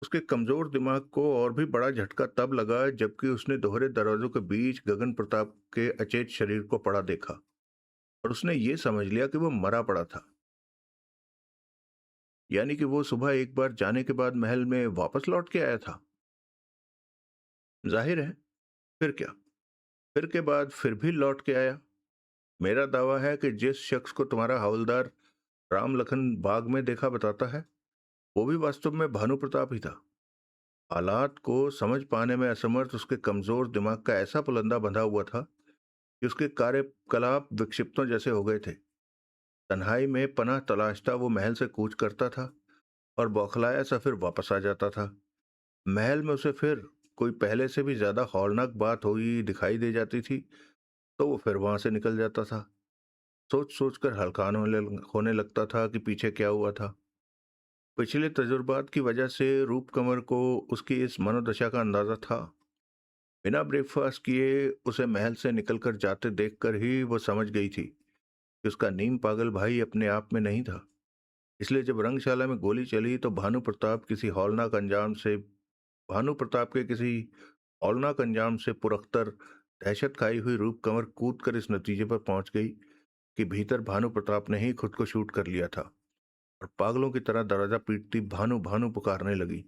उसके कमजोर दिमाग को और भी बड़ा झटका तब लगा जबकि उसने दोहरे दरवाजों के बीच गगन प्रताप के अचेत शरीर को पड़ा देखा और उसने ये समझ लिया कि वो मरा पड़ा था। यानी कि वो सुबह एक बार जाने के बाद महल में वापस लौट के आया था। जाहिर है। फिर क्या? फिर के बाद फिर भी लौट के आया। मेरा दावा है कि जिस शख्स को तुम्हारा हवलदार राम लखन बाग में देखा बताता है, वो भी वास्तव में भानु प्रताप ही था। हालात को समझ पाने में असमर्थ उसके कमजोर दिमाग का ऐसा पुलंदा बंधा हुआ था कि उसके कार्यकलाप विक्षिप्तों जैसे हो गए थे। तन्हाई में पनाह तलाशता वो महल से कूच करता था और बौखलाया सा फिर वापस आ जाता था। महल में उसे फिर कोई पहले से भी ज्यादा हौलनाक बात हुई दिखाई दे जाती थी तो वो फिर वहां से निकल जाता था। सोच सोच कर हलकान होने लगता था कि पीछे क्या हुआ था। पिछले तजुर्बात की वजह से रूप कंवर को उसकी इस मनोदशा का अंदाजा था। बिना ब्रेकफास्ट किए उसे महल से निकलकर जाते देखकर ही वो समझ गई थी कि उसका नीम पागल भाई अपने आप में नहीं था। इसलिए जब रंगशाला में गोली चली तो भानु प्रताप के किसी हौलनाक अंजाम से पुरख्तर दहशत खाई हुई रूप कंवर कूद कर इस नतीजे पर पहुंच गई कि भीतर भानु प्रताप ने ही खुद को शूट कर लिया था और पागलों की तरह दरवाजा पीटती भानु भानु पुकारने लगी।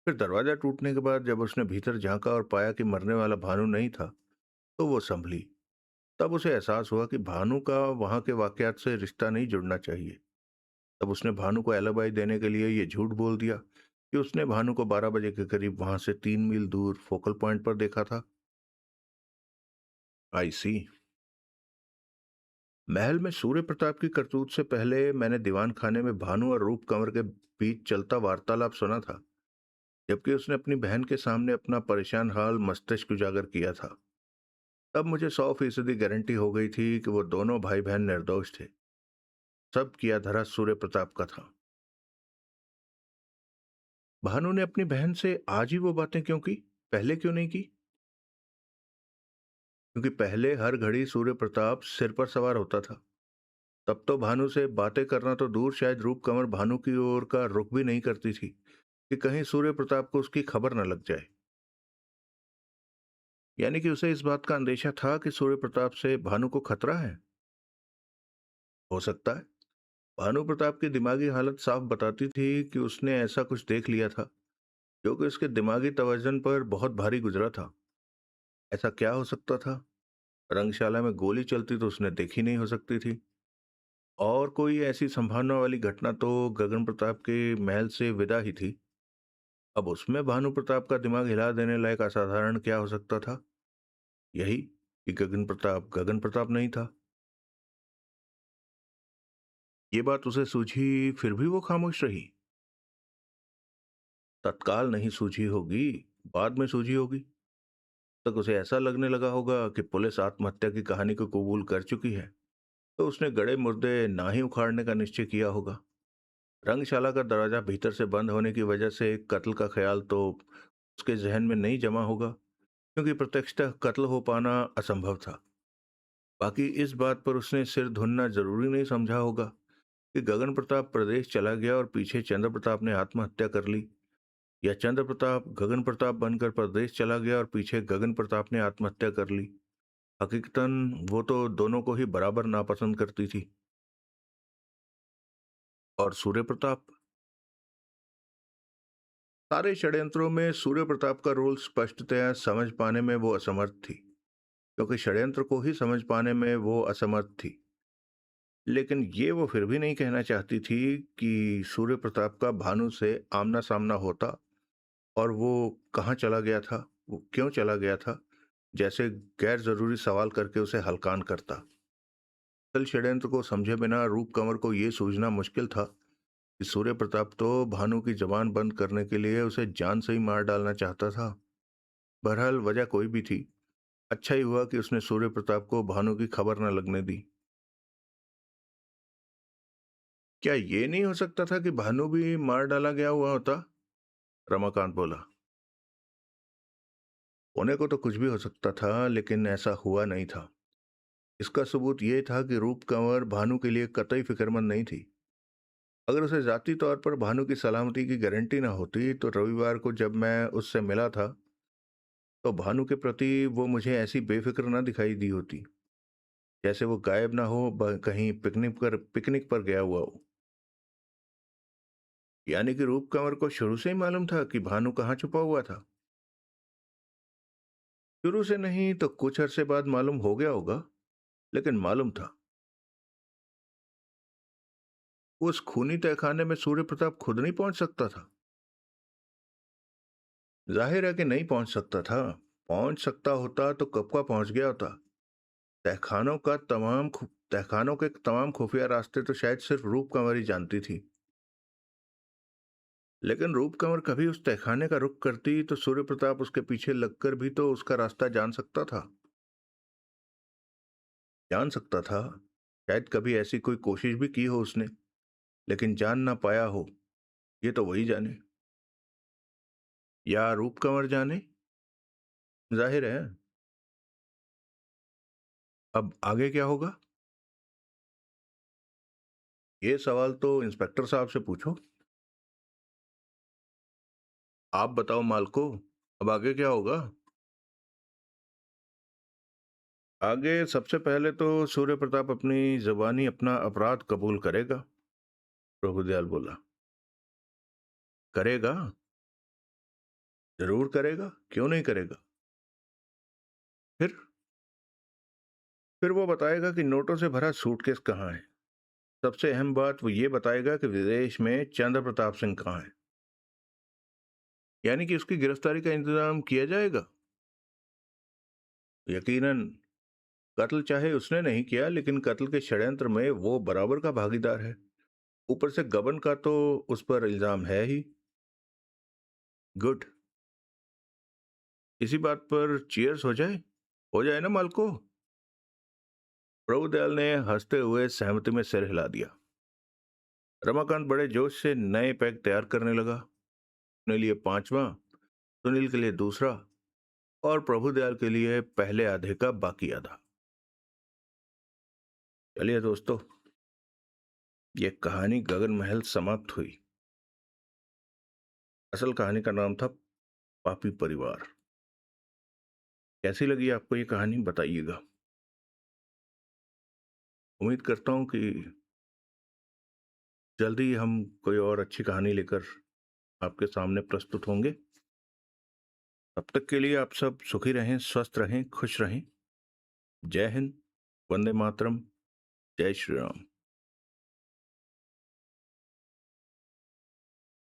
फिर दरवाजा टूटने के बाद जब उसने भीतर झांका और पाया कि मरने वाला भानु नहीं था तो वो संभली। तब उसे एहसास हुआ कि भानु का वहां के वाकयात से रिश्ता नहीं जुड़ना चाहिए। तब उसने भानु को एलिबाई देने के लिए ये झूठ बोल दिया कि उसने भानु को 12 बजे के करीब वहां से 3 मील दूर फोकल पॉइंट पर देखा था। आई सी। महल में सूर्य प्रताप की करतूत से पहले मैंने दीवान खाने में भानु और रूप कंवर के बीच चलता वार्तालाप सुना था, जबकि उसने अपनी बहन के सामने अपना परेशान हाल मस्तिष्क उजागर किया था। तब मुझे 100% गारंटी हो गई थी कि वो दोनों भाई बहन निर्दोष थे। सब किया धरा सूर्य प्रताप का था। भानु ने अपनी बहन से आज ही वो बातें क्यों की? पहले क्यों नहीं की? क्योंकि पहले हर घड़ी सूर्य प्रताप सिर पर सवार होता था। तब तो भानु से बातें करना तो दूर, शायद रूप कंवर भानु की ओर का रुख भी नहीं करती थी कि कहीं सूर्य प्रताप को उसकी खबर न लग जाए। यानी कि उसे इस बात का अंदेशा था कि सूर्य प्रताप से भानु को खतरा है। हो सकता है। भानु प्रताप की दिमागी हालत साफ बताती थी कि उसने ऐसा कुछ देख लिया था जो कि उसके दिमागी तवज्जन पर बहुत भारी गुजरा था। ऐसा क्या हो सकता था? रंगशाला में गोली चलती तो उसने देखी नहीं हो सकती थी। और कोई ऐसी संभावना वाली घटना तो गगन प्रताप के महल से विदा ही थी। अब उसमें भानु प्रताप का दिमाग हिला देने लायक असाधारण क्या हो सकता था? यही कि गगन प्रताप नहीं था। ये बात उसे सूझी, फिर भी वो खामोश रही। तत्काल नहीं सूझी होगी, बाद में सूझी होगी। तक उसे ऐसा लगने लगा होगा कि पुलिस आत्महत्या की कहानी को कबूल कर चुकी है, तो उसने गड़े मुर्दे ना ही उखाड़ने का निश्चय किया होगा। रंगशाला का दरवाजा भीतर से बंद होने की वजह से कत्ल का ख्याल तो उसके जहन में नहीं जमा होगा, क्योंकि प्रत्यक्षतः कत्ल हो पाना असंभव था। बाकी इस बात पर उसने सिर धुनना जरूरी नहीं समझा होगा कि गगन प्रताप प्रदेश चला गया और पीछे चंद्र प्रताप ने आत्महत्या कर ली, या चंद्र प्रताप गगन प्रताप बनकर प्रदेश चला गया और पीछे गगन प्रताप ने आत्महत्या कर ली। हकीकतन वो तो दोनों को ही बराबर नापसंद करती थी। और सूर्य प्रताप? सारे षड्यंत्रों में सूर्य प्रताप का रोल स्पष्टतया समझ पाने में वो असमर्थ थी, क्योंकि षड्यंत्र को ही समझ पाने में वो असमर्थ थी। लेकिन ये वो फिर भी नहीं कहना चाहती थी कि सूर्य प्रताप का भानु से आमना सामना होता और वो कहाँ चला गया था, वो क्यों चला गया था, जैसे गैर जरूरी सवाल करके उसे हलकान करता। असल षड्यंत्र को समझे बिना रूप कंवर को ये सूझना मुश्किल था कि सूर्य प्रताप तो भानु की जबान बंद करने के लिए उसे जान से ही मार डालना चाहता था। बहरहाल वजह कोई भी थी, अच्छा ही हुआ कि उसने सूर्य प्रताप को भानु की खबर न लगने दी। क्या ये नहीं हो सकता था कि भानु भी मार डाला गया हुआ होता? रमाकांत बोला। होने को तो कुछ भी हो सकता था, लेकिन ऐसा हुआ नहीं था। इसका सबूत ये था कि रूप कंवर भानु के लिए कतई फिक्रमंद नहीं थी। अगर उसे जाती तौर पर भानु की सलामती की गारंटी ना होती तो रविवार को जब मैं उससे मिला था तो भानु के प्रति वो मुझे ऐसी बेफिक्र ना दिखाई दी होती, जैसे वो गायब ना हो, कहीं पिकनिक पर गया हुआ हो। यानी कि रूप कंवर को शुरू से ही मालूम था कि भानु कहाँ छुपा हुआ था? शुरू से नहीं तो कुछ अरसे बाद मालूम हो गया होगा, लेकिन मालूम था। उस खूनी तहखाने में सूर्य प्रताप खुद नहीं पहुंच सकता था। जाहिर है कि नहीं पहुंच सकता था। पहुंच सकता होता तो कब का पहुंच गया होता। तहखानों के तमाम खुफिया रास्ते तो शायद सिर्फ रूप कंवर ही जानती थी। लेकिन रूप कंवर कभी उस तहखाने का रुख करती तो सूर्य प्रताप उसके पीछे लगकर भी तो उसका रास्ता जान सकता था। जान सकता था। शायद कभी ऐसी कोई कोशिश भी की हो उसने, लेकिन जान ना पाया हो। ये तो वही जाने, या रूप कंवर जाने। जाहिर है। अब आगे क्या होगा? ये सवाल तो इंस्पेक्टर साहब से पूछो। आप बताओ मालको, अब आगे क्या होगा? आगे सबसे पहले तो सूर्य प्रताप अपनी जबानी अपना अपराध कबूल करेगा। प्रभुदयाल बोला। करेगा? जरूर करेगा, क्यों नहीं करेगा। फिर फिर वो बताएगा कि नोटों से भरा सूटकेस कहाँ है। सबसे अहम बात वो ये बताएगा कि विदेश में चंद्र प्रताप सिंह कहाँ है। यानी कि उसकी गिरफ्तारी का इंतजाम किया जाएगा। यकीनन। कत्ल चाहे उसने नहीं किया, लेकिन कत्ल के षड्यंत्र में वो बराबर का भागीदार है। ऊपर से गबन का तो उस पर इल्जाम है ही। गुड। इसी बात पर चीयर्स हो जाए। हो जाए ना मालको। प्रभुदयाल ने हंसते हुए सहमति में सिर हिला दिया। रमाकांत बड़े जोश से नए पैक तैयार करने लगा। अपने लिए पांचवा, सुनील के लिए दूसरा और प्रभुदयाल के लिए पहले आधे का बाकी आधा। चलिए दोस्तों, ये कहानी गगन महल समाप्त हुई। असल कहानी का नाम था पापी परिवार। कैसी लगी आपको ये कहानी, बताइएगा। उम्मीद करता हूं कि जल्दी हम कोई और अच्छी कहानी लेकर आपके सामने प्रस्तुत होंगे। तब तक के लिए आप सब सुखी रहें, स्वस्थ रहें, खुश रहें। जय हिंद। वंदे मातरम। जय श्री राम।